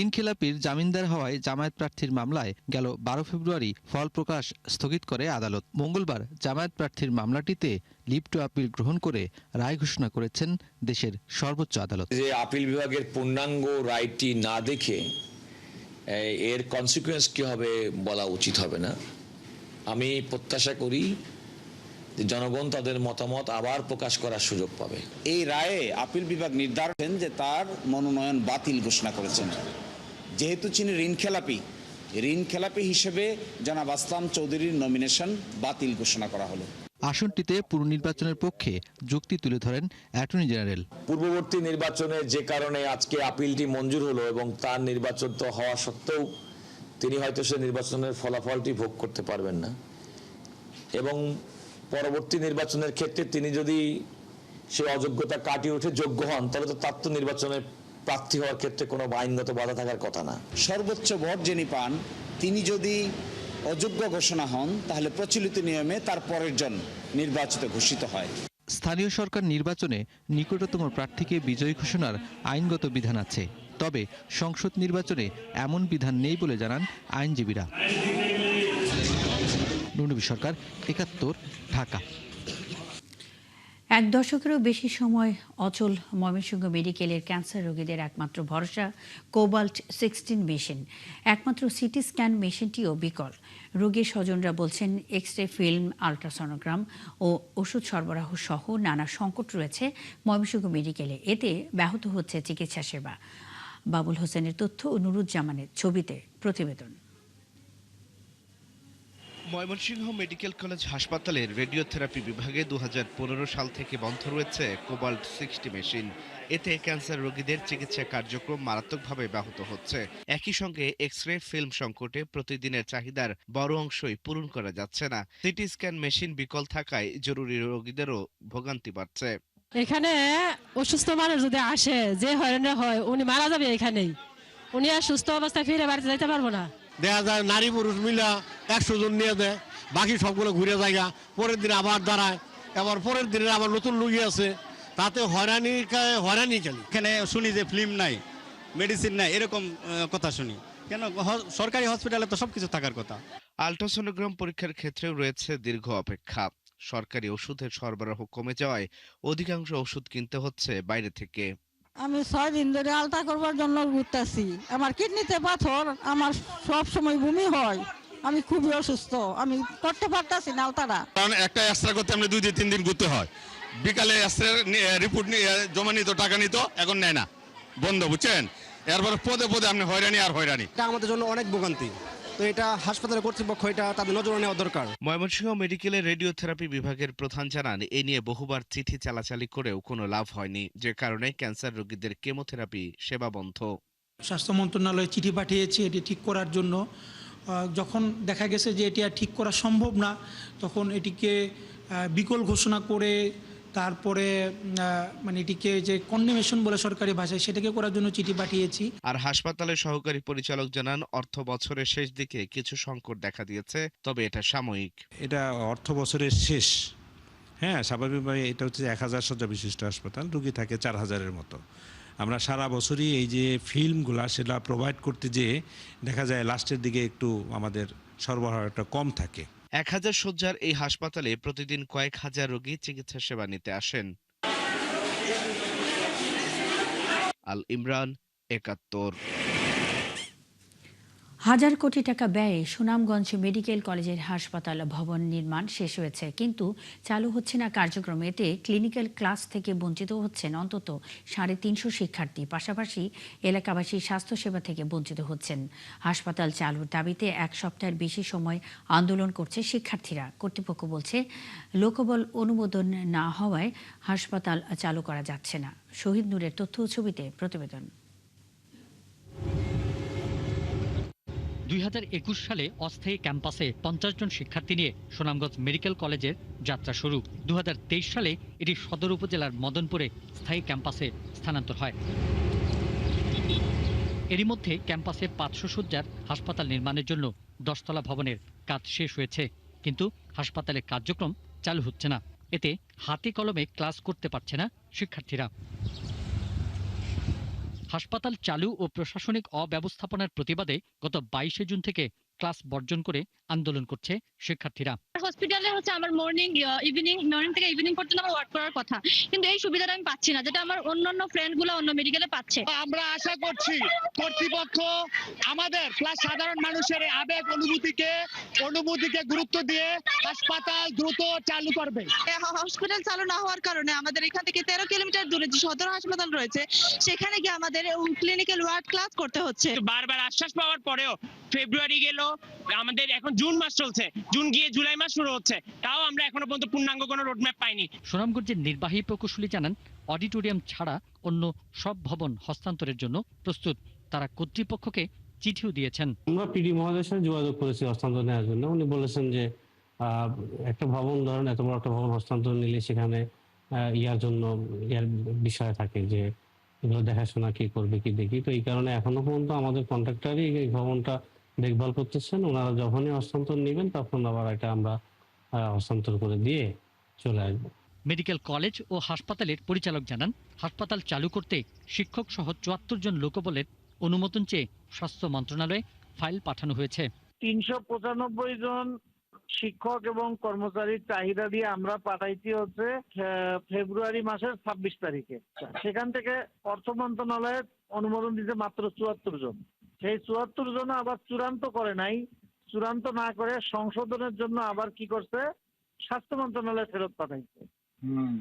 ঋণ খেলাপির জামিনদার হওয়ায় জামায়াত প্রার্থীর মামলায় গেল ১২ ফেব্রুয়ারি ফল প্রকাশ স্থগিত করে আদালত। মঙ্গলবার জামায়াত প্রার্থীর মামলাটিতে লিভ টু আপিল গ্রহণ করে রায় ঘোষণা করেছেন দেশের সর্বোচ্চ আদালত। যে আপিল বিভাগের পূর্ণাঙ্গ রায়টি না দেখে এর কনসিকুয়েন্স কি হবে বলা উচিত হবে না। আমি প্রত্যাশা করি যে জনগণ তাদের মতামত আবার প্রকাশ করার সুযোগ পাবে। এই রায়ে আপিল বিভাগ নির্ধারণ যে তার মনোনয়ন বাতিল ঘোষণা করেছেন। যেহেতু তিনি ঋণ খেলাপি হিসেবে জনাব আসলাম চৌধুরীর নমিনেশন বাতিল ঘোষণা করা হলো। আসনটিতে পুনর্নির্বাচনের পক্ষে যুক্তি তুলে ধরেন অ্যাটর্নি জেনারেল। পূর্ববর্তী নির্বাচনে যে কারণে আজকে আপিলটি মঞ্জুর হলো এবং তার নির্বাচন তো হওয়া সত্ত্বেও তিনি হয়তো সে নির্বাচনের ফলাফলটি ভোগ করতে পারবেন না, এবং পরবর্তী নির্বাচনের ক্ষেত্রে তিনি যদি সে অযোগ্যতা কাটিয়ে উঠে যোগ্য হন, তাহলে তো তার তো নির্বাচনে প্রার্থী হওয়ার ক্ষেত্রে কোনো আইনগত বাধা থাকার কথা না। সর্বোচ্চ ভোট যিনি পান তিনি যদি অযোগ্য ঘোষণা হন তাহলে প্রচলিত নিয়মে তার পরের জন নির্বাচিত ঘোষিত হয়। স্থানীয় সরকার নির্বাচনে নিকটতম প্রার্থীকে বিজয়ী ঘোষণার আইনগত বিধান আছে, তবে সংসদ নির্বাচনে এমন বিধান নেই বলে জানান আইনজীবীরা। নুনবী সরকার, ৭১, ঢাকা। এক দশকেরও বেশি সময় অচল ময়মনসিংহ মেডিকেলের ক্যান্সার রোগীদের একমাত্র ভরসা কোবাল্ট 16 মেশিন। একমাত্র সিটি স্ক্যান মেশিনটিও বিকল। রোগীর স্বজনরা বলছেন এক্স-রে ফিল্ম, আল্ট্রাসনোগ্রাম ও ওষুধ সরবরাহ সহ নানা সংকট রয়েছে ময়মনসিংহ মেডিকেলে। এতে ব্যাহত হচ্ছে চিকিৎসা সেবা। বাবুল হোসেনের তথ্য ও নুরুজ্জামানের ছবিতে প্রতিবেদন। ময়মনসিংহ মেডিকেল কলেজ হাসপাতালের রেডিওথেরাপি বিভাগে 2015 সাল থেকে বন্ধ রয়েছে কোবাল্ট 60 মেশিন। এতে ক্যান্সার রোগীদের চিকিৎসা কার্যক্রম মারাত্মকভাবে ব্যাহত হচ্ছে। একই সঙ্গে এক্স-রে ফিল্ম সংকটে প্রতিদিনের চাহিদার বড় অংশই পূরণ করা যাচ্ছে না। সিটি স্ক্যান মেশিন বিকল থাকায় জরুরি রোগীদেরও ভোগান্তি বাড়ছে। এখানে অসুস্থ মানুষ যদি আসে, যে হয়রানি হয় উনি মারা যাবে এখানেই, উনি আর সুস্থ অবস্থায় ফিরে বাড়িতে যাইতে পারবো না। দেখা যায় নারী পুরুষ মিলা 100 জন নিয়ে দেয়, বাকি সবগুলো ঘুরে জায়গা, পরের দিন আবার দাঁড়ায়, আবার পরের দিনে আবার নতুন রোগী আছে, তাতে হয়রানি খেলি। এখানে শুনি যে ফিল্ম নাই, মেডিসিন নাই, এরকম কথা শুনি। কেন সরকারি হসপিটালে তো সবকিছু থাকার কথা। আল্ট্রাসোনোগ্রাম পরীক্ষার ক্ষেত্রেও রয়েছে দীর্ঘ অপেক্ষা। সরকারি ওষুধের সরবরাহ কমে যাওয়ায় অধিকাংশ ওষুধ কিনতে হচ্ছে বাইরে থেকে। আমি 6 দিন ধরে আলতা করবার জন্য ঘুরতেছি। আমার কিডনিতে পাথর, আমার সব সময় বমি হয়, আমি খুবই অসুস্থ, আমি করতে পারতাছি না আলতাটা। কারণ একটা এক্সরে করতে আমরা 2-3 দিন ঘুরতে হয়। বিকালে এক্সরে রিপোর্ট নিয়ে জমা নিত, টাকা নিত, এখন নেয় না, বন্ধ, বুঝছেন। এরপর পদে পদে আপনি হয়রানি আর হয়রানি। এটা আমাদের জন্য অনেক ভোগান্তি, তো এটা হাসপাতালের কর্তৃপক্ষ এটা তাদের নজরে নেওয়া দরকার। ময়মনসিংহ মেডিকেলের রেডিওথেরাপি বিভাগের প্রধান জানান, এ নিয়ে বহুবার চিঠি চালাচালি করেও কোনো লাভ হয়নি, যে কারণে ক্যান্সার রোগীদের কেমোথেরাপি সেবা বন্ধ। স্বাস্থ্য মন্ত্রণালয়ে চিঠি পাঠিয়েছি এটি ঠিক করার জন্য। যখন দেখা গেছে যে এটি আর ঠিক করা সম্ভব না, তখন এটিকে বিকল ঘোষণা করে তারপরে মানে এটিকে যে কন্ডেমেশন বলে সরকারি ভাষায়, সেটাকে করার জন্য চিঠি পাঠিয়েছি। আর হাসপাতালের সহকারী পরিচালক জানান, অর্থ বছরের শেষ দিকে কিছু সংকট দেখা দিয়েছে, তবে এটা সাময়িক। এটা অর্থ বছরের শেষ, হ্যাঁ, স্বাভাবিকভাবে এটা হচ্ছে 1000 শয্যা বিশিষ্ট হাসপাতাল, রোগী থাকে 4000-এর মতো। আমরা সারা বছরই এই যে ফিল্মগুলা সেটা প্রোভাইড করতে যেয়ে দেখা যায় লাস্টের দিকে একটু আমাদের সরবরাহটা কম থাকে। 1000 শয্যার এই হাসপাতালে প্রতিদিন কয়েক হাজার রোগী চিকিৎসা সেবা নিতে আসেন। আল ইমরান, ৭১। হাজার কোটি টাকা ব্যয়ে সুনামগঞ্জ মেডিকেল কলেজের হাসপাতাল ভবন নির্মাণ শেষ হয়েছে, কিন্তু চালু হচ্ছে না কার্যক্রম। এতে ক্লিনিক্যাল ক্লাস থেকে বঞ্চিত হচ্ছেন অন্তত 350 শিক্ষার্থী। পাশাপাশি এলাকাবাসী স্বাস্থ্যসেবা থেকে বঞ্চিত হচ্ছেন। হাসপাতাল চালুর দাবিতে 1 সপ্তাহের বেশি সময় আন্দোলন করছে শিক্ষার্থীরা। কর্তৃপক্ষ বলছে, লোকবল অনুমোদন না হওয়ায় হাসপাতাল চালু করা যাচ্ছে না। শহীদ নূরের তথ্য ছবিতে প্রতিবেদন। 2021 সালে অস্থায়ী ক্যাম্পাসে 50 জন শিক্ষার্থী নিয়ে সুনামগঞ্জ মেডিকেল কলেজের যাত্রা শুরু। 2023 সালে এটি সদর উপজেলার মদনপুরে স্থায়ী ক্যাম্পাসে স্থানান্তর হয়। এরই মধ্যে ক্যাম্পাসে 500 শয্যার হাসপাতাল নির্মাণের জন্য 10 তলা ভবনের কাজ শেষ হয়েছে, কিন্তু হাসপাতালের কার্যক্রম চালু হচ্ছে না। এতে হাতে কলমে ক্লাস করতে পারছে না শিক্ষার্থীরা। হাসপাতাল চালু ও প্রশাসনিক অব্যবস্থাপনার প্রতিবাদে গত 22 জুন থেকে ক্লাস বর্জন করে আন্দোলন করছে শিক্ষার্থীরা। হসপিটালে হচ্ছে আমার মর্নিং থেকে ইভিনিং পর্যন্ত আমার ওয়ার্ক করার কথা, কিন্তু এই সুবিধাটা আমি পাচ্ছি না, যেটা আমার অন্যান্য ফ্রেন্ডগুলো অন্য মেডিকেলে পাচ্ছে। আমরা আশা করছি কর্তৃপক্ষ আমাদের প্লাস সাধারণ মানুষের আবেগ অনুভূতিকে গুরুত্ব দিয়ে হাসপাতাল দ্রুত চালু করবে। হসপিটাল চালু না হওয়ার কারণে আমাদের এখান থেকে 13 কিলোমিটার দূরে যে সদর হাসপাতাল রয়েছে, সেখানে গিয়ে আমাদের ক্লিনিক্যাল ওয়ার্ড ক্লাস করতে হচ্ছে। বারবার আশ্বাস পাওয়ার পরেও ফেব্রুয়ারি গেল, আমাদের এখন জুন মাস চলছে, জুন গিয়ে জুলাই মাস শুরু হচ্ছে, তাও আমরা এখনো পর্যন্ত পূর্ণাঙ্গ কোনো রোডম্যাপ পাইনি। সুনামগঞ্জের নির্বাহী প্রকৌশলী জানান, অডিটোরিয়াম ছাড়া অন্য সব ভবন হস্তান্তরের জন্য প্রস্তুত। তারা কর্তৃপক্ষকে চিঠিও দিয়েছেন। আমরা পিডি মহোদয়ের সাথে যোগাযোগ করেছি হস্তান্তর নেওয়ার জন্য। উনি বলেছেন যে একটা ভবন, ধরেন এত বড় একটা ভবন হস্তান্তর নিলে সেখানে ইয়ার বিষয় থাকে যে এগুলো দেখাশোনা কি করবে কি দেখি। তো এই কারণে এখনো পর্যন্ত আমাদের কন্ট্রাক্টরই এই ভবনটা দেখভাল করতেছেন। ওনারা যখনই হস্তান্তর নেবেন তখন আবার এটা আমরা হস্তান্তর করে দিয়ে চলে আসবো। মেডিকেল কলেজ ও হাসপাতালের পরিচালক জানান, হাসপাতাল চালু করতে শিক্ষক সহ ৭৪ জন লোকবলের অনুমোদন চেয়ে স্বাস্থ্য মন্ত্রণালয়ে ফাইল পাঠানো হয়েছে। ৩৯৫ জন শিক্ষক এবং কর্মচারীর চাহিদা দিয়ে আমরা পাঠাইছি হচ্ছে ফেব্রুয়ারি মাসের ২৬ তারিখে। সেখান থেকে অর্থ মন্ত্রণালয়ে অনুমোদন দিতে মাত্র ৭৪ জন। সেই ৭৪ জন আবার চূড়ান্ত করে নাই। চূড়ান্ত না করে সংশোধনের জন্য আবার কি করছে, স্বাস্থ্য মন্ত্রণালয়ে ফেরত পাঠাইছে।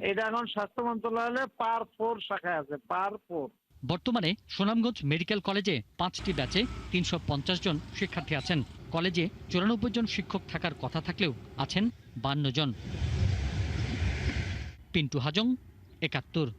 এটা এখন স্বাস্থ্য মন্ত্রণালয়ে পার 4 শাখায় আছে, পার 4। বর্তমানে সুনামগঞ্জ মেডিকেল কলেজে 5টি ব্যাচে 350 জন শিক্ষার্থী আছেন। কলেজে 94 জন শিক্ষক থাকার কথা থাকলেও আছেন 52 জন। পিন্টু হাজং, ৭১।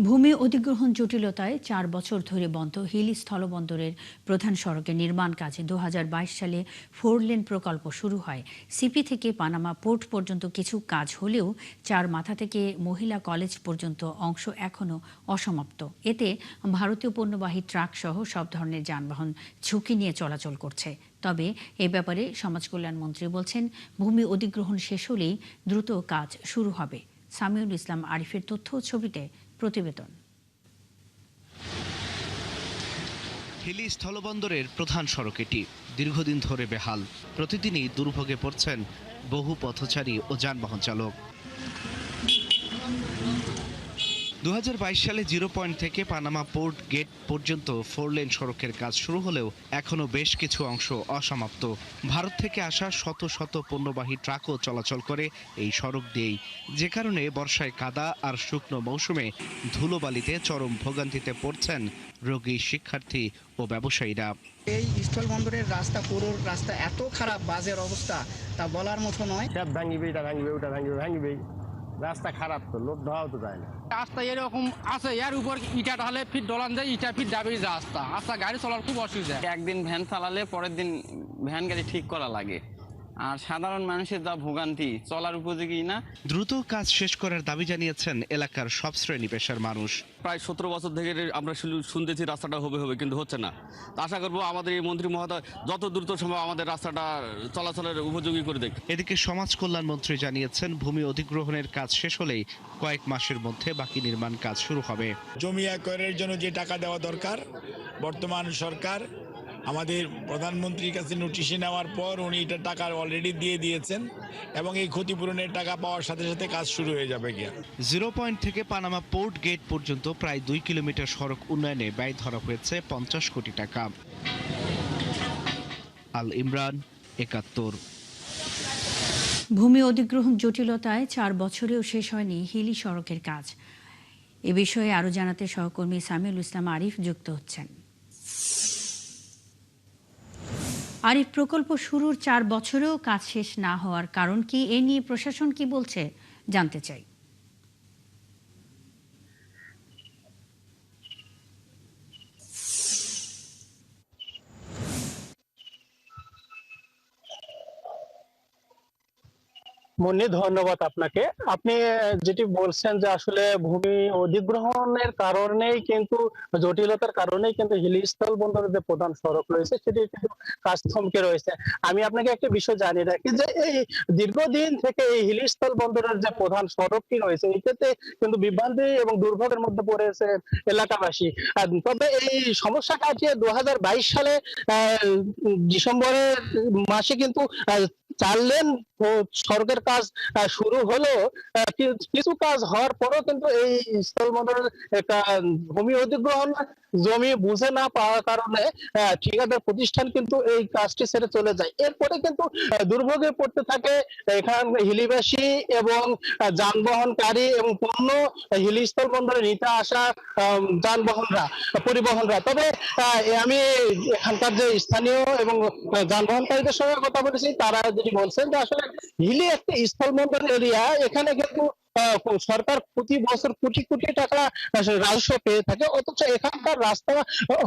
ভূমি অধিগ্রহণ জটিলতায় 4 বছর ধরে বন্ধ হিলি স্থলবন্দরের প্রধান সড়কের নির্মাণ কাজে 2022 সালে 4 লেন প্রকল্প শুরু হয়। সিপি থেকে পানামা পোর্ট পর্যন্ত কিছু কাজ হলেও 4 মাথা থেকে মহিলা কলেজ পর্যন্ত অংশ এখনও অসমাপ্ত। এতে ভারতীয় পণ্যবাহী ট্রাক সহ সব ধরনের যানবাহন ঝুঁকি নিয়ে চলাচল করছে। তবে এ ব্যাপারে সমাজ কল্যাণ মন্ত্রী বলছেন, ভূমি অধিগ্রহণ শেষ হলেই দ্রুত কাজ শুরু হবে। সামিউল ইসলাম আরিফের তথ্য ছবিতে প্রতিবেদন। হিলি স্থলবন্দরের প্রধান সড়ক এটি দীর্ঘদিন ধরে বেহাল। প্রতিদিনই দুর্ভোগে পড়ছেন বহু পথচারী ও যানবাহন চালক। 2022 সালে 0 পয়েন্ট থেকে পানামা পোর্ট গেট পর্যন্ত 4 লেন সড়কের কাজ শুরু হলেও এখনও বেশ কিছু অংশ অসমাপ্ত। ভারত থেকে আসা শত শত পণ্যবাহী ট্রাকও চলাচল করে এই সড়ক দিয়েই, যে কারণে বর্ষায় কাদা আর শুকনো মৌসুমে ধুলোবালিতে চরম ভোগান্তিতে পড়ছেন রোগী, শিক্ষার্থী ও ব্যবসায়ীরা। এই স্থলবন্দরের রাস্তা, পুরো রাস্তা এত খারাপ, বাজের অবস্থা তা বলার মতো নয়। ভাঙিবে, এটা ভাঙিবে, ওটা ভাঙিবে। রাস্তা খারাপ তো, লোক ধোয়াও তো যায় না। রাস্তা এরকম আছে, এর উপর ইটা ঢালে ফির ডলান যায়, ইটা ফির যাবে রাস্তা। রাস্তা গাড়ি চলার খুব অসুবিধা। একদিন ভ্যান চালালে পরের দিন ভ্যান গাড়ি ঠিক করা লাগে। আর সাধারণ মানুষের যা ভোগান্তি, চলার উপযোগী না। দ্রুত কাজ শেষ করার দাবি জানিয়েছেন এলাকার সব শ্রেণী পেশার মানুষ। প্রায় 17 বছর থেকে আমরা শুনতেছি রাস্তাটা হবে কিন্তু হচ্ছে না। আশা করবো আমাদের এই মন্ত্রী মহোদয় যত দ্রুত সম্ভব আমাদের রাস্তাটা চলাচলের উপযোগী করে দেখ। এদিকে সমাজ কল্যাণ মন্ত্রী জানিয়েছেন, ভূমি অধিগ্রহণের কাজ শেষ হলেই কয়েক মাসের মধ্যে বাকি নির্মাণ কাজ শুরু হবে। জমি আক্রয়ের জন্য যে টাকা দেওয়া দরকার, বর্তমান সরকার আমাদের প্রধানমন্ত্রীর কাছে নোটিশ নেওয়ার পর উনি এটা টাকা অলরেডি দিয়ে দিয়েছেন এবং এই ক্ষতিপূরণের টাকা পাওয়ার সাথে সাথে কাজ শুরু হয়ে যাবে। 0 পয়েন্ট থেকে পানামা পোর্ট গেট পর্যন্ত প্রায় 2 কিলোমিটার সড়ক উন্নয়নে ব্যয় ধরা হয়েছে 50 কোটি টাকা। আল ইমরান, ৭১। ভূমি অধিগ্রহণ জটিলতায় 4 বছরেও শেষ হয়নি হিলি সড়কের কাজ। এ বিষয়ে আরো জানাতে সহকর্মী সামিউল ইসলাম আরিফ যুক্ত হচ্ছেন। আরিফ, প্রকল্প শুরুর 4 বছরেও কাজ শেষ না হওয়ার কারণ কি? এ নিয়ে প্রশাসন কি বলছে জানতে চাই। মনি, ধন্যবাদ আপনাকে। আপনি যেটি বলছেন যে আসলে ভূমি অধিগ্রহণের কারণেই কিন্তু, জটিলতার কারণেই কিন্তু হিলি স্থল বন্দরের যে প্রধান সড়ক রয়েছে সেটি কিন্তু কাজ থমকে রয়েছে। আমি আপনাকে একটা বিষয় জানিয়ে রাখি যে এই দীর্ঘদিন থেকে এই হিলি স্থল বন্দরের যে প্রধান সড়কটি রয়েছে এটাতে কিন্তু বিভ্রান্তি এবং দুর্ভোগের মধ্যে পড়েছে এলাকাবাসী। তবে এই সমস্যা কাটিয়ে 2022 সালে ডিসেম্বরের মাসে কিন্তু 4 লেন সড়কের কাজ শুরু হলো, কিছু কাজ হওয়ার পরও কিন্তু এই স্থলবন্দরের একটা ভূমি অধিগ্রহণ জমি বুঝে না পাওয়ার কারণে ঠিকাদার প্রতিষ্ঠান কিন্তু এই কাজটি ছেড়ে চলে যায়। এরপরে কিন্তু দুর্ভোগে পড়তে থাকে এখানে হিলিবাসী এবং যানবাহনকারী এবং পণ্য হিলি স্থলবন্দরে নিতে আসা পরিবহনরা। তবে আমি এখানকার যে স্থানীয় এবং যানবাহনকারীদের সঙ্গে কথা বলেছি, তারা যেটি বলছেন যে আসলে হিলি একটা স্থলবন্দর এরিয়া, এখানে কিন্তু সরকার প্রতি বছর কোটি কোটি টাকা রাজস্ব পেয়ে থাকে, অথচ এখানকার রাস্তা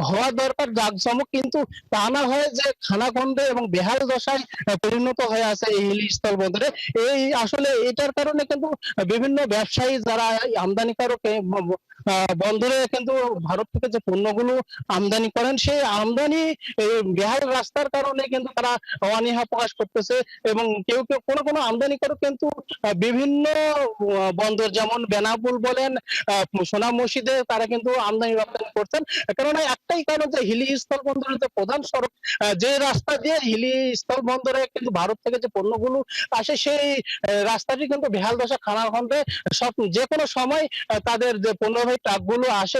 হওয়া দরকার জাঁকজমক, কিন্তু তা না হয় যে খানাখন্দে এবং বেহাল দশায় পরিণত হয়ে আছে এই হিলি স্থলবন্দরে। এই আসলে এটার কারণে কিন্তু বিভিন্ন ব্যবসায়ী যারা আমদানিকারক বন্দরে কিন্তু ভারত থেকে যে পণ্যগুলো আমদানি করেন, সেই আমদানি বেহাল রাস্তার কারণে কিন্তু তারা অনীহা প্রকাশ করতেছে। এবং কেউ কেউ কোনো আমদানিকারক কিন্তু বিভিন্ন বন্দর যেমন বেনাপুল বলেন, সোনা মসজিদে তারা কিন্তু আমদানি রপ্তানি করছেন। কারণ একটাই কারণ যে হিলি স্থল বন্দরের যে প্রধান সড়ক, যে রাস্তা দিয়ে হিলি স্থল বন্দরে কিন্তু ভারত থেকে যে পণ্যগুলো আসে, সেই রাস্তাটি কিন্তু বেহাল দশা খানাখন্দে যে কোনো সময় তাদের যে পণ্যবাহী ট্রাকগুলো আসে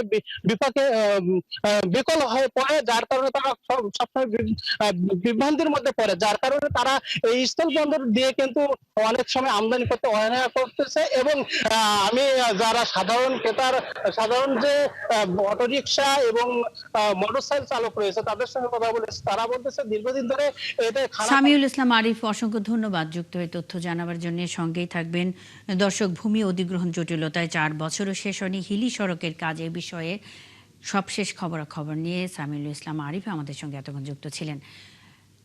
বিকল হয়ে পড়ে, যার কারণে তারা সবসময় বিভ্রান্তির মধ্যে পড়ে, যার কারণে তারা এই স্থল বন্দর দিয়ে কিন্তু অনেক সময় আমদানি করতে অনীহা করতেছে। এবং আমি যারা সাধারণ যে অটোরিকশা এবং মোটরসাইকেল চালক রয়েছে তাদের সঙ্গে কথা বলেছে, তারা বলতেছে দীর্ঘদিন ধরে এটা সামিউল ইসলাম আরিফ, অসংখ্য ধন্যবাদ যুক্ত হয়ে তথ্য জানাবার জন্য। সঙ্গেই থাকবেন দর্শক। ভূমি অধিগ্রহণ জটিলতায় 4 বছরও শেষ হয়নি হিলি সড়কের কাজ, এ বিষয়ে সবশেষ খবরাখবর নিয়ে সামিউল ইসলাম আরিফ আমাদের সঙ্গে এতক্ষণ যুক্ত ছিলেন।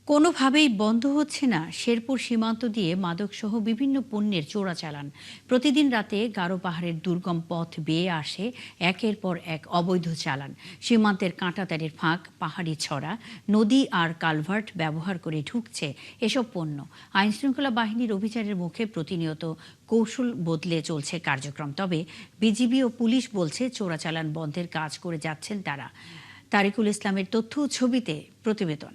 কোনোভাবেই বন্ধ হচ্ছে না শেরপুর সীমান্ত দিয়ে মাদকসহ বিভিন্ন পণ্যের চোরাচালান। প্রতিদিন রাতে গারো পাহাড়ের দুর্গম পথ বেয়ে আসে একের পর এক অবৈধ চালান। সীমান্তের কাঁটাতারের ফাঁক, পাহাড়ি ছড়া, নদী আর কালভার্ট ব্যবহার করে ঢুকছে এসব পণ্য। আইনশৃঙ্খলা বাহিনীর অভিযানের মুখে প্রতিনিয়ত কৌশল বদলে চলছে কার্যক্রম। তবে বিজিবি ও পুলিশ বলছে চোরাচালান বন্ধের কাজ করে যাচ্ছেন তারা। তারিকুল ইসলামের তথ্য ও ছবিতে প্রতিবেদন।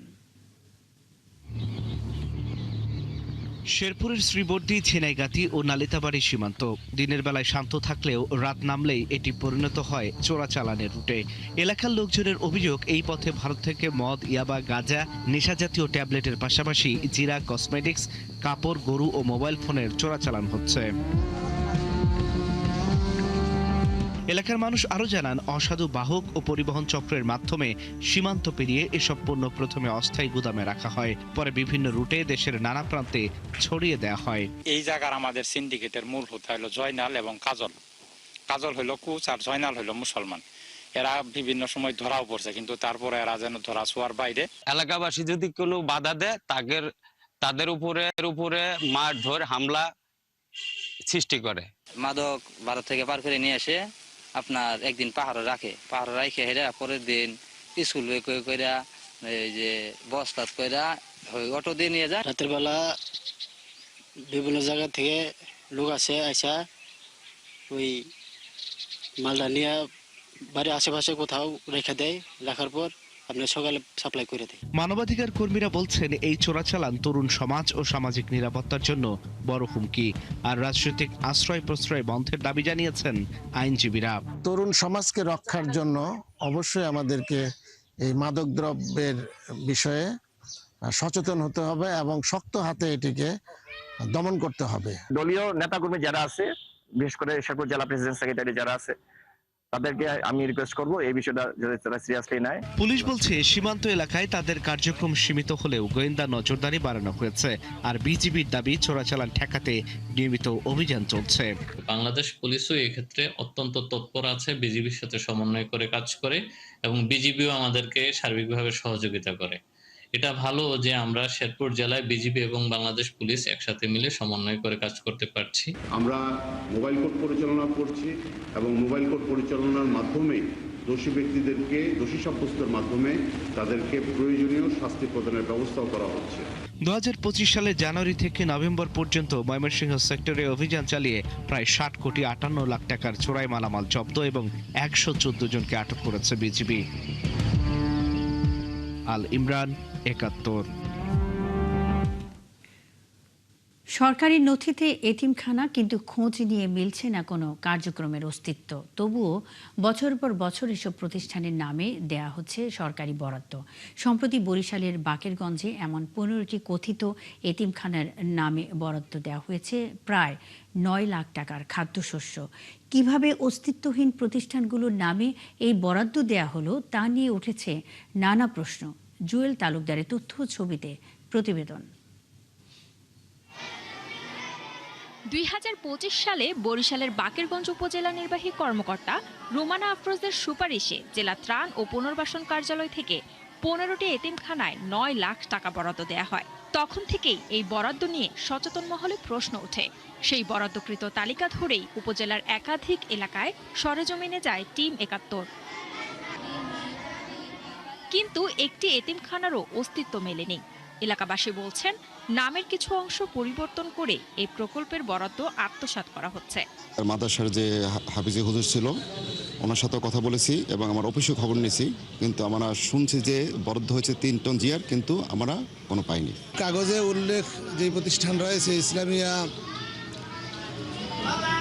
শেরপুরের শ্রীবর্দী, ছেনাইগাতি ও নালিতাবাড়ি সীমান্ত দিনের বেলায় শান্ত থাকলেও রাত নামলেই এটি পরিণত হয় চোরাচালানের রুটে। এলাকার লোকজনের অভিযোগ, এই পথে ভারত থেকে মদ, ইয়াবা, গাঁজা, নেশাজাতীয় ট্যাবলেটের পাশাপাশি জিরা, কসমেটিক্স, কাপড়, গরু ও মোবাইল ফোনের চোরাচালান হচ্ছে। এলাকার মানুষ আরও জানান, অসাধু বাহক ও পরিবহন চক্রের মাধ্যমে সীমান্ত পেরিয়ে এসব পণ্য প্রথমে অস্থায়ী গুদামে রাখা হয়, পরে বিভিন্ন রুটে দেশের নানা প্রান্তে ছড়িয়ে দেওয়া হয়। এই জায়গার আমাদের সিন্ডিকেটের মূল হোতা হলো জয়নাল এবং কাজল। কাজল হইল কুচ আর জয়নাল হইল মুসলমান। এরা বিভিন্ন সময় ধরাও পড়ছে, কিন্তু তারপরে এরা যেন ধরা ছোঁয়ার বাইরে। এলাকাবাসী যদি কোনো বাধা দেয় তাদের উপরে মারধর, হামলা সৃষ্টি করে। মাদক ভারত থেকে পার করে নিয়ে এসে আপনার একদিন পাহাড়ে রাখে হেরা, পরের দিন স্কুল কইরা এই যে বস্তাত কইরা অটো দিয়ে নিয়ে যায়। রাতের বেলা বিভিন্ন জায়গা থেকে লোক আইসা ওই মালটা নিয়ে বাড়ির আশেপাশে কোথাও রেখে দেয়, রাখার পর আপনার সকালে সাপ্লাই করে দেয়। মানবাধিকার কর্মীরা বলছেন, এই চোরাচালান তরুণ সমাজ ও সামাজিক নিরাপত্তার জন্য বড় হুমকি। আর রাজনৈতিক আশ্রয় প্রশ্রয় বন্ধের দাবি জানিয়েছেন আইনজীবীরা। তরুণ সমাজকে রক্ষার জন্য অবশ্যই আমাদেরকে এই মাদক দ্রব্যের বিষয়ে সচেতন হতে হবে এবং শক্ত হাতে এটিকে দমন করতে হবে। দলীয় নেতাকর্মী যারা আছে, বিশেষ করে শেরপুর জেলা প্রেসিডেন্ট সেক্রেটারি যারা আছে, তাদেরকে আমি রিকোয়েস্ট করব এই বিষয়টা যদি তারা সিরিয়াসলি নেয়। পুলিশ বলছে, সীমান্ত এলাকায় তাদের কার্যক্রম সীমিত হলেও গোয়েন্দা নজরদারি বাড়ানো হয়েছে। আর বিজিবির দাবি, চোরাচালান ঠেকাতে নিয়মিত অভিযান চলছে। বাংলাদেশ পুলিশও এক্ষেত্রে অত্যন্ত তৎপর আছে, বিজিবির সাথে সমন্বয় করে কাজ করে এবং বিজিবিও আমাদেরকে সার্বিকভাবে সহযোগিতা করে। এটা ভালো যে আমরা শেরপুর জেলায় বিজিবি এবং বাংলাদেশ পুলিশ একসাথে মিলে সমন্বয় করে কাজ করতে পারছি। আমরা মোবাইল কোর্ট পরিচালনা করছি এবং মোবাইল কোর্ট পরিচালনার মাধ্যমে দোষী ব্যক্তিদেরকে দোষী সাব্যস্তের মাধ্যমে তাদেরকে প্রয়োজনীয় শাস্তি প্রদানের ব্যবস্থাও করা হচ্ছে। 2025 সালের জানুয়ারি থেকে নভেম্বর পর্যন্ত ময়মনসিংহ সেক্টরে অভিযান চালিয়ে প্রায় 60 কোটি 58 লাখ টাকার চোরাই মালামাল জব্দ এবং 114 জনকে আটক করেছে বিজিবি। আল ইমরান, 71। সরকারি নথিতে এতিমখানা, কিন্তু খোঁজ নিয়ে মিলছে না কোনো কার্যক্রমের অস্তিত্ব। তবুও বছর পর বছর এসব প্রতিষ্ঠানের নামে দেয়া হচ্ছে সরকারি বরাদ্দ। সম্প্রতি বরিশালের বাকেরগঞ্জে এমন 15টি কথিত এতিমখানার নামে বরাদ্দ দেওয়া হয়েছে প্রায় 9 লাখ টাকার খাদ্যশস্য। কিভাবে অস্তিত্বহীন প্রতিষ্ঠানগুলোর নামে এই বরাদ্দ দেয়া হলো তা নিয়ে উঠেছে নানা প্রশ্ন। জুয়েল তালুকদারের তথ্য ছবিতে প্রতিবেদন। 2025 সালে বরিশালের বাকেরগঞ্জ উপজেলা নির্বাহী কর্মকর্তা রুমানা আফরোজের সুপারিশে জেলা ত্রাণ ও পুনর্বাসন কার্যালয় থেকে 15টি এতিমখানায় 9 লাখ টাকা বরাদ্দ দেয়া হয়। তখন থেকেই এই বরাদ্দ নিয়ে সচেতন মহলে প্রশ্ন ওঠে। সেই বরাদ্দকৃত তালিকা ধরেই উপজেলার একাধিক এলাকায় সরেজমিনে যায় টিম 71। কিন্তু একটি এতিমখানারও অস্তিত্ব মেলেনি। এলাকাবাসী বলছেন, নামের কিছু অংশ পরিবর্তন করে এই প্রকল্পের বরাদ্দ আত্মসাৎ করা হচ্ছে। মাদ্রাসার যে হাফিজে হুজুর ছিল ওনার সাথে কথা বলেছি এবং আমার অফিসে খবর নিয়েছি, কিন্তু আমরা শুনছি যে বরাদ্দ হয়েছে 3 টন জিয়ার, কিন্তু আমরা কোনো পাইনি। কাগজে উল্লেখ যে প্রতিষ্ঠান রয়েছে ইসলামিয়া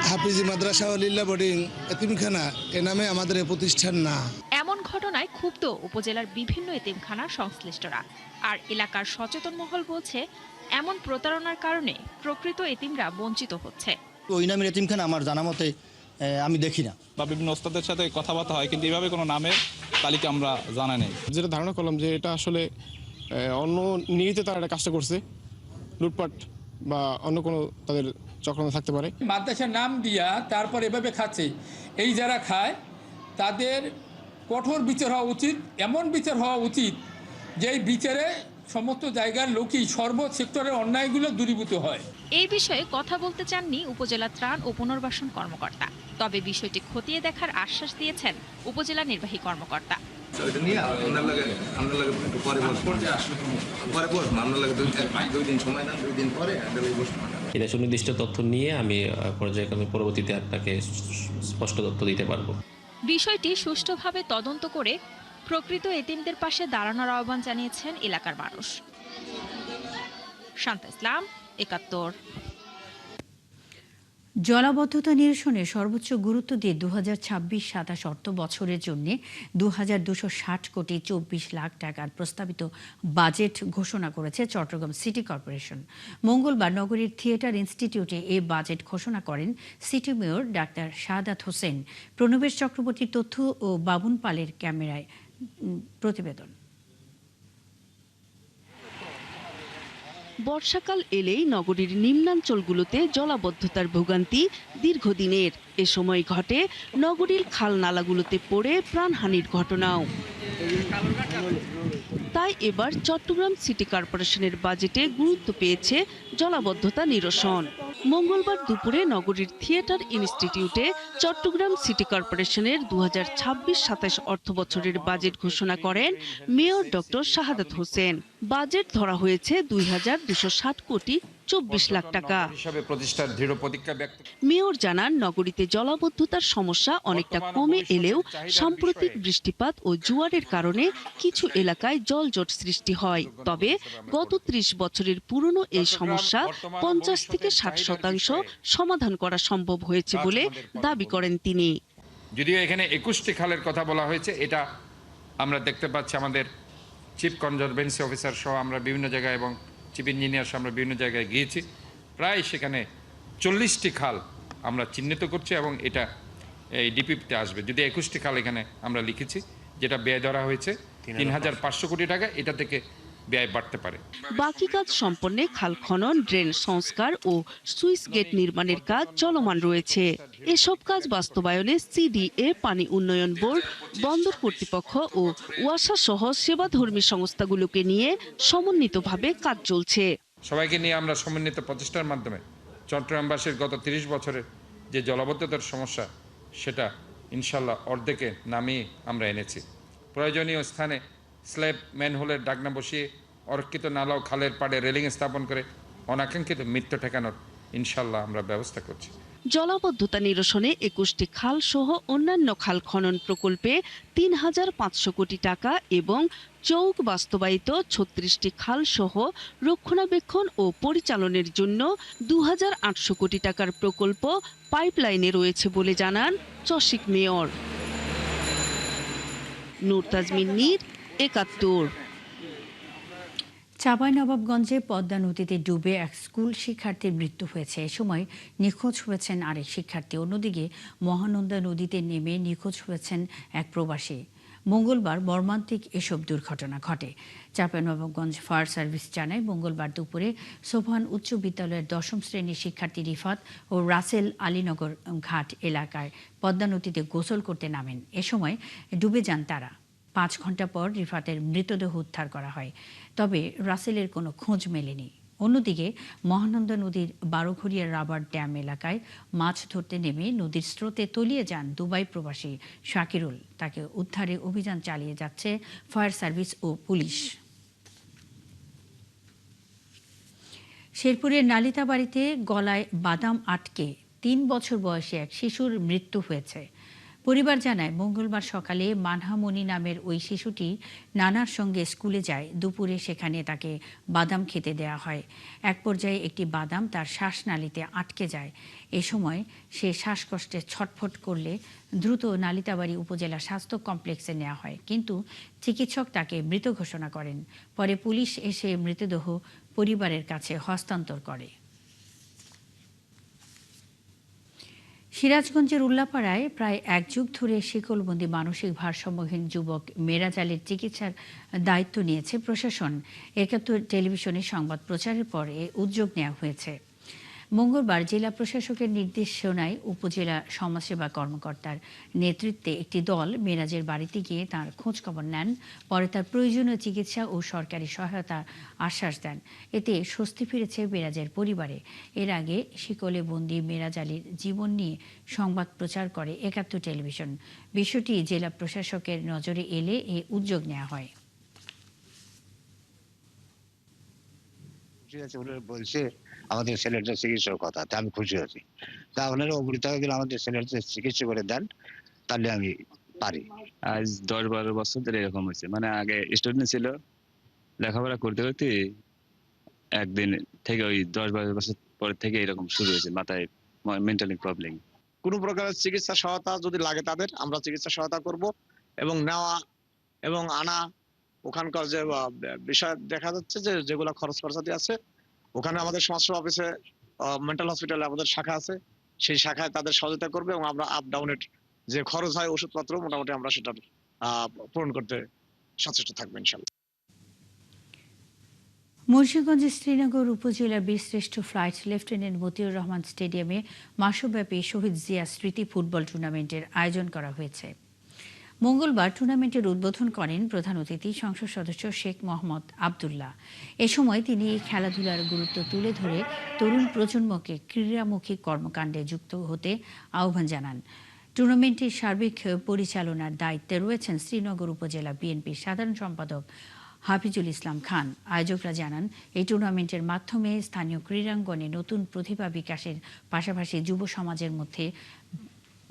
হাফিজি মাদ্রাসা ও লিল্লা বোর্ডিং এতিমখানা, এ নামে আমাদের এই প্রতিষ্ঠান না। এমন ঘটনায় ক্ষুব্ধ উপজেলার বিভিন্ন এতিমখানার সংশ্লিষ্টরা। আর এলাকার সচেতন মহল বলছে, এমন প্রতারণার কারণে প্রকৃত এতিমরা বঞ্চিত হচ্ছে। ওই নামের এতিমখানা আমার জানা মতে আমি দেখি না, বা বিভিন্ন ওস্তাদের সাথে কথাবার্তা হয়, কিন্তু এইভাবে কোনো নামের তালিকা আমরা জানা নেই। যেটা ধারণা করলাম যে এটা আসলে অন্য নিয়েতে তারা একটা কাজটা করছে, লুটপাট বা অন্য কোনো তাদের চক্রান্ত থাকতে পারে। মাদ্রাসার নাম দিয়া তারপর এভাবে খাচ্ছে, এই যারা খায় তাদের কঠোর বিচার হওয়া উচিত। এমন বিচার হওয়া উচিত যেই বিচারে সমস্ত জায়গার লোকই সর্ব সেক্টরের অন্যায়গুলো দূরীভূত হয়। এই বিষয়ে কথা বলতে চাননি উপজেলা ত্রাণ ও পুনর্বাসন কর্মকর্তা। তবে বিষয়টি খতিয়ে দেখার আশ্বাস দিয়েছেন উপজেলা নির্বাহী কর্মকর্তা। এটা সুনির্দিষ্ট তথ্য নিয়ে আমি পর্যায়ক্রমে পরবর্তীতে আপনাকে স্পষ্ট তথ্য দিতে পারবো। বিষয়টি সুষ্ঠুভাবে তদন্ত করে প্রকৃত এতিমদের পাশে দাঁড়ানোর আহ্বান জানিয়েছেন এলাকার মানুষ। শান্তা ইসলাম, 71। জলাবদ্ধতা নিরসনে সর্বোচ্চ গুরুত্ব দিয়ে 2026-27 অর্থ বছরের জন্য 2260 কোটি 24 লাখ টাকার প্রস্তাবিত বাজেট ঘোষণা করেছে চট্টগ্রাম সিটি কর্পোরেশন। মঙ্গলবার নগরীর থিয়েটার ইনস্টিটিউটে এই বাজেট ঘোষণা করেন city mayor doctor Shahadat Hossain. Pranabesh চক্রবর্তীর তথ্য ও বাবুন পালের ক্যামেরায় প্রতিবেদন। বর্ষাকাল এলেই নগরীর নিম্নাঞ্চলগুলোতে জলাবদ্ধতার ভোগান্তি দীর্ঘদিনের। এ সময় ঘটে নগরীর খাল নালাগুলোতে পড়ে প্রাণহানির ঘটনাও। তাই এবার চট্টগ্রাম সিটি কর্পোরেশনের বাজেটে গুরুত্ব পেয়েছে জলাবদ্ধতা নিরসন। মঙ্গলবার দুপুরে নগরীর থিয়েটার ইনস্টিটিউটে চট্টগ্রাম সিটি কর্পোরেশনের 2026-27 অর্থ বছরের বাজেট ঘোষণা করেন mayor doctor Shahadat Hossain. Budget ধরা হয়েছে 2260 কোটি 24 লাখ টাকা। মেয়র জানান, নগরীতে জলাবদ্ধতার সমস্যা অনেকটা কমে এলেও সাম্প্রতিক বৃষ্টিপাত ও জোয়ারের কারণে কিছু এলাকায় জলজট সৃষ্টি হয়। তবে গত 30 বছরের পুরনো এই সমস্যা 50 থেকে 60% সমাধান করা সম্ভব হয়েছে বলে দাবি করেন তিনি। যদিও এখানে 21টি খালের কথা বলা হয়েছে, এটা আমরা দেখতে পাচ্ছি আমাদের চিফ কনজারভেন্সি অফিসার সহ আমরা বিভিন্ন জায়গায় এবং চিফ ইঞ্জিনিয়ার সহ আমরা বিভিন্ন জায়গায় গিয়েছি। প্রায় সেখানে 40টি খাল আমরা চিহ্নিত করছি এবং এটা এই ডিপিপিতে আসবে। যদি 21টি খাল এখানে আমরা লিখেছি, যেটা ব্যয় ধরা হয়েছে 3500 কোটি টাকা, এটা থেকে ব্যয় বাড়তে পারে। বাকি কাজ সম্পন্নে খাল খনন, ড্রেন সংস্কার ও সুইচ গেট নির্মাণের কাজ চলমান রয়েছে। এসব কাজ বাস্তবায়নে সিডিএ, পানি উন্নয়ন বোর্ড, বন্দর কর্তৃপক্ষ ও ওয়াসা সহ সেবাধর্মী সংস্থাগুলোকে নিয়ে সমন্বিতভাবে কাজ চলছে। সবাইকে নিয়ে আমরা সমন্বিত প্রচেষ্টার মাধ্যমে চট্টগ্রামবাসীর গত 30 বছরের যে জলাবদ্ধতার সমস্যা, সেটা ইনশাল্লাহ অর্ধেকে নামিয়ে আমরা এনেছি। প্রয়োজনীয় স্থানে স্ল্যাব ম্যানহোলের ডাকনা বসিয়ে অরক্ষিত নালা ও খালের পাড়ে রেলিং স্থাপন করে অনাকাঙ্ক্ষিত মৃত্যু ঠেকানোর ইনশাল্লাহ আমরা ব্যবস্থা করছি। জলাবদ্ধতা নিরসনে ২১টি খাল সহ অন্যান্য খাল খনন প্রকল্পে ৩,৫০০ কোটি টাকা এবং চৌক বাস্তবায়িত ৩৬টি খাল সহ রক্ষণাবেক্ষণ ও পরিচালনের জন্য ২,৮০০ কোটি টাকার প্রকল্প পাইপলাইনে রয়েছে বলে জানান চসিক মেয়র। নূর তাজমিন নীর, ৭১। চাঁপাইনবাবগঞ্জে পদ্মা নদীতে ডুবে এক স্কুল শিক্ষার্থীর মৃত্যু হয়েছে। এ সময় নিখোঁজ হয়েছেন আরেক শিক্ষার্থী। অন্যদিকে মহানন্দা নদীতে নেমে নিখোঁজ হয়েছেন এক প্রবাসী। মঙ্গলবার মর্মান্তিক এসব দুর্ঘটনা ঘটে। চাঁপাইনবাবগঞ্জ ফায়ার সার্ভিস জানায়, মঙ্গলবার দুপুরে সোভান উচ্চ বিদ্যালয়ের ১০ম শ্রেণীর শিক্ষার্থী রিফাত ও রাসেল আলীনগর ঘাট এলাকায় পদ্মা নদীতে গোসল করতে নামেন। এ সময় ডুবে যান তারা। ৫ ঘন্টা পর রিফাতের মৃতদেহ উদ্ধার করা হয়, তবে রাসেলের কোনো খোঁজ মেলেনি। অন্যদিকে মহানন্দা নদীর বারোঘড়িয়া রাবার ড্যাম এলাকায় মাছ ধরতে নেমে নদীর স্রোতে তলিয়ে যান দুবাই প্রবাসী শাকিরুল। তাকে উদ্ধারে অভিযান চালিয়ে যাচ্ছে ফায়ার সার্ভিস ও পুলিশ। শেরপুরের নালিতাবাড়িতে গলায় বাদাম আটকে ৩ বছর বয়সী এক শিশুর মৃত্যু হয়েছে। পরিবার জানায়, মঙ্গলবার সকালে মানহামণি নামের ওই শিশুটি নানার সঙ্গে স্কুলে যায়। দুপুরে সেখানে তাকে বাদাম খেতে দেয়া হয়। এক পর্যায়ে একটি বাদাম তার শ্বাসনালীতে আটকে যায়। এ সময় সে শ্বাসকষ্টে ছটফট করলে দ্রুত নালিতাবাড়ি উপজেলা স্বাস্থ্য কমপ্লেক্সে নেওয়া হয়, কিন্তু চিকিৎসক তাকে মৃত ঘোষণা করেন। পরে পুলিশ এসে মৃতদেহ পরিবারের কাছে হস্তান্তর করে। সিরাজগঞ্জের উল্লাপাড়ায় প্রায় ১ যুগ ধরে শিকলবন্দি মানসিক ভারসাম্যহীন যুবক মেরাজ আলীর চিকিৎসার দায়িত্ব নিয়েছে প্রশাসন। ৭১ টেলিভিশনে সংবাদ প্রচারের পর এ উদ্যোগ নেওয়া হয়েছে। মঙ্গলবার জেলা প্রশাসকের নির্দেশনায় উপজেলা সমাজসেবা কর্মকর্তার নেতৃত্বে একটি দল মেরাজের বাড়িতে গিয়ে তাঁর খোঁজখবর নেন। পরে তার প্রয়োজনীয় চিকিৎসা ও সরকারি সহায়তা আশ্বাস দেন। এতে স্বস্তি ফিরেছে মেরাজের পরিবারে। এর আগে শিকলে বন্দী মেরাজ আলীর জীবন নিয়ে সংবাদ প্রচার করে ৭১ টেলিভিশন। বিষয়টি জেলা প্রশাসকের নজরে এলে এ উদ্যোগ নেওয়া হয়। বলছে আমাদের ছেলেটা চিকিৎসার কথা, তা আমি খুশি আছি। তা আপনারা অগ্রিম টাকা দিলে আমাদের ছেলেটা চিকিৎসা করে দেন, তাহলে আমি পারি। আজ ১০-১২ বছর ধরে এরকম হয়েছে। মানে আগে স্টুডেন্ট ছিল, লেখাপড়া করতে করতে একদিন থেকে ওই ১০-১২ বছর পর থেকে এরকম শুরু হয়েছে, মাথায় মেন্টালি প্রবলেম। কোনো প্রকারের চিকিৎসা সহায়তা যদি লাগে তাদের, আমরা চিকিৎসা সহায়তা করব এবং নেওয়া এবং আনা। ওখানকার যে বিষয় দেখা যাচ্ছে যে যেগুলো খরচ খরচাদি আছে, ওখানে আমাদের সমাজসেবা অফিসে মেন্টাল হসপিটালে আমাদের শাখা আছে, সেই শাখায় তাদের সহযোগিতা করবে এবং আমরা আপ ডাউনের যে খরচ হয় ওষুধপত্র মোটামুটি আমরা সেটা পূরণ করতে সচেষ্ট থাকবো ইনশাল্লাহ। মুন্সিগঞ্জের শ্রীনগর উপজেলার বীরশ্রেষ্ঠ ফ্লাইট লেফটেন্যান্ট মতিউর রহমান স্টেডিয়ামে মাসব্যাপী শহীদ জিয়া স্মৃতি ফুটবল টুর্নামেন্টের আয়োজন করা হয়েছে। মঙ্গলবার টুর্নামেন্টের উদ্বোধন করেন প্রধান অতিথি সংসদ সদস্য শেখ মোহাম্মদ আবদুল্লাহ। এ সময় তিনি খেলাধুলার গুরুত্ব তুলে ধরে তরুণ প্রজন্মকে ক্রীড়ামুখী কর্মকাণ্ডে যুক্ত হতে আহ্বান জানান। টুর্নামেন্টের সার্বিক পরিচালনার দায়িত্বে রয়েছেন শ্রীনগর উপজেলা বিএনপির সাধারণ সম্পাদক হাফিজুল ইসলাম খান। আয়োজকরা জানান, এই টুর্নামেন্টের মাধ্যমে স্থানীয় ক্রীড়াঙ্গনে নতুন প্রতিভা বিকাশের পাশাপাশি যুব সমাজের মধ্যে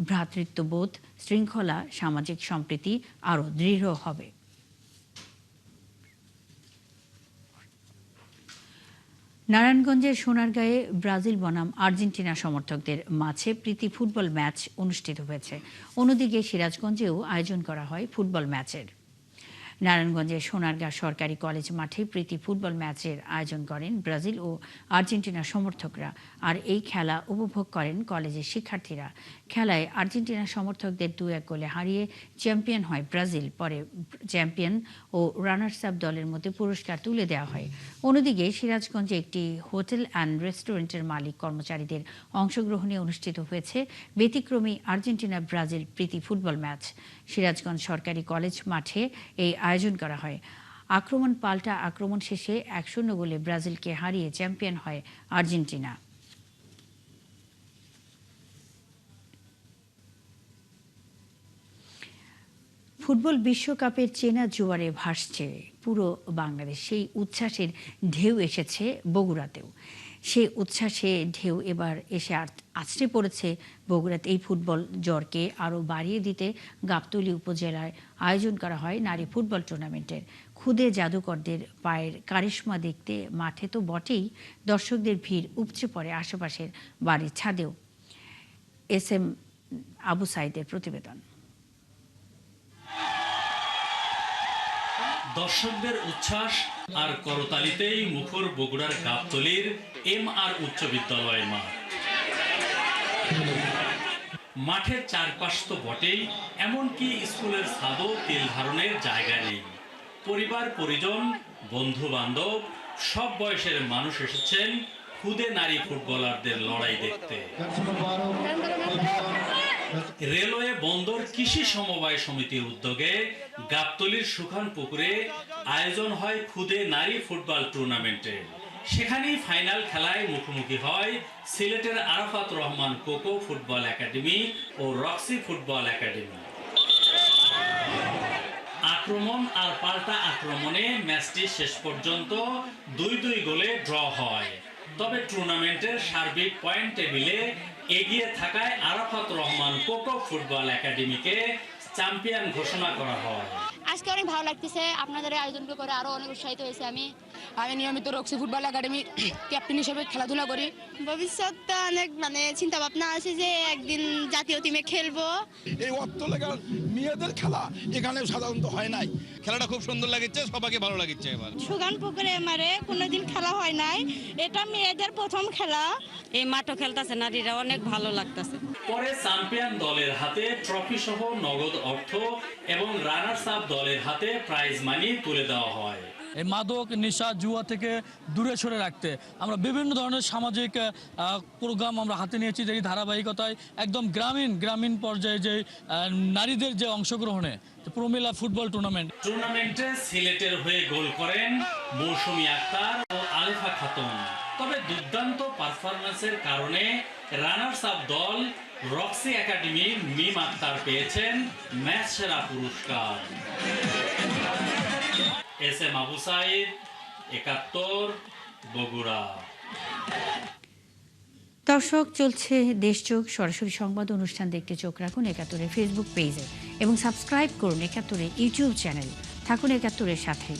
ভ্রাতৃত্ববোধ, শৃঙ্খলা, সামাজিক সম্প্রীতি আরও দৃঢ় হবে। নারায়ণগঞ্জের সোনারগাঁয়ে ব্রাজিল বনাম আর্জেন্টিনা সমর্থকদের মাঝে প্রীতি ফুটবল ম্যাচ অনুষ্ঠিত হয়েছে। অন্যদিকে সিরাজগঞ্জেও আয়োজন করা হয় ফুটবল ম্যাচের। নারায়ণগঞ্জের সোনারগাঁ সরকারি কলেজ মাঠে প্রীতি ফুটবল ম্যাচের আয়োজন করেন ব্রাজিল ও আর্জেন্টিনা সমর্থকরা। আর এই খেলা উপভোগ করেন কলেজের শিক্ষার্থীরা। খেলায় আর্জেন্টিনা সমর্থকদের ২-১ গোলে হারিয়ে চ্যাম্পিয়ন হয় ব্রাজিল। পরে চ্যাম্পিয়ন ও রানার্স আপ দলের মধ্যে পুরস্কার তুলে দেওয়া হয়। অন্যদিকে সিরাজগঞ্জে একটি হোটেল অ্যান্ড রেস্টুরেন্টের মালিক কর্মচারীদের অংশগ্রহণে অনুষ্ঠিত হয়েছে ব্যতিক্রমী আর্জেন্টিনা ব্রাজিল প্রীতি ফুটবল ম্যাচ। সিরাজগঞ্জ সরকারি কলেজ মাঠে এই আয়োজন করা হয়। আক্রমণ পাল্টা আক্রমণ শেষে ১-০ গোলে ব্রাজিলকে হারিয়ে চ্যাম্পিয়ন হয় আর্জেন্টিনা। ফুটবল বিশ্বকাপের চেনা জোয়ারে ভাসছে পুরো বাংলাদেশ। সেই উচ্ছ্বাসের ঢেউ এসেছে বগুড়াতেও। সে উচ্ছ্বাসে ঢেউ এবার এসে আছড়ে পড়েছে বগুড়াতে। এই ফুটবল জ্বরকে আরও বাড়িয়ে দিতে গাবতলী উপজেলায় আয়োজন করা হয় নারী ফুটবল টুর্নামেন্টের। খুদে জাদুকরদের পায়ের কারিশমা দেখতে মাঠে তো বটেই, দর্শকদের ভিড় উপচে পড়ে আশেপাশের বাড়ির ছাদেও। SM আবু সাইদের প্রতিবেদন। দর্শকদের উচ্ছ্বাস আর করতালিতেই মুখর বগুড়ার গাবতলীর MR উচ্চ বিদ্যালয় মাঠ। মাঠের চারপাশ তো বটেই, এমনকি স্কুলের ছাদও তেল ধারণের জায়গা নেই। পরিবার পরিজন, বন্ধু বান্ধব সব বয়সের মানুষ এসেছেন খুদে নারী ফুটবলারদের লড়াই দেখতে। রেলওয়ে বন্দর কৃষি সমবায় সমিতির উদ্যোগে গাবতলীর সুখান পুকুরে আয়োজন হয় খুদে নারী ফুটবল টুর্নামেন্টের। সেখানেই ফাইনাল খেলায় মুখোমুখি হয় সিলেটের আরাফাত রহমান কোকো ফুটবল একাডেমি ও রক্সি ফুটবল একাডেমি। আক্রমণ আর পাল্টা আক্রমণে ম্যাচটি শেষ পর্যন্ত 2-2 গোলে ড্র হয়। তবে টুর্নামেন্টের সার্বিক পয়েন্ট টেবিলে এগিয়ে থাকায় আরাফাত রহমান কোকো ফুটবল একাডেমিকে চ্যাম্পিয়ন ঘোষণা করা হয়। আজকে অনেক ভালো লাগতেছে, আপনাদের আয়োজন করে আরো অনেক উৎসাহিত হয়েছে। আমি নিয়মিত রক্সি ফুটবল একাডেমি ক্যাপ্টেন হিসেবে খেলাধুলা করি। ভবিষ্যৎটা অনেক চিন্তা ভাবনা আছে যে একদিন জাতীয় টিমে খেলবো। এই অত্তলেখার মেয়েদের খেলা এখানে সাধারণত হয় নাই। খেলাটা খুব সুন্দর লাগছে, সবাইকে ভালো লাগছে। এবার সুগান পুকুরে আমারে কোনোদিন খেলা হয় নাই, এটা মেয়েদের প্রথম খেলা। এই মাঠও খেলতেছে নারীরা, অনেক ভালো লাগতেছে। পরে চ্যাম্পিয়ন দলের হাতে ট্রফি সহ নগদ অর্থ এবং রানার্স আপ দলের হাতে প্রাইজ মানি তুলে দেওয়া হয়। এই মাদক নেশা জুয়া থেকে দূরে সরে রাখতে আমরা বিভিন্ন ধরনের সামাজিক প্রোগ্রাম আমরা হাতে নিয়েছি, যেই ধারাবাহিকতায় একদম গ্রামীণ পর্যায়ে যে নারীদের যে অংশগ্রহণে প্রমিলা ফুটবল টুর্নামেন্টে সিলেটের হয়ে গোল করেন মৌসুমী আক্তার ও আলেফা খাতুন। তবে দুর্দান্ত পারফরম্যান্সের কারণে রানার্স আপ দল রক্সি একাডেমির মিম আক্তার পেয়েছেন ম্যাচ সেরা পুরস্কার। SM আবু সাইদ, 71 বগুড়া। দর্শক, চলছে দেশচোখ সরাসরি সংবাদ অনুষ্ঠান দেখতে চোখ রাখুন 71-এর ফেসবুক পেজে এবং সাবস্ক্রাইব করুন 71-এর ইউটিউব চ্যানেল। থাকুন 71-এর সাথে।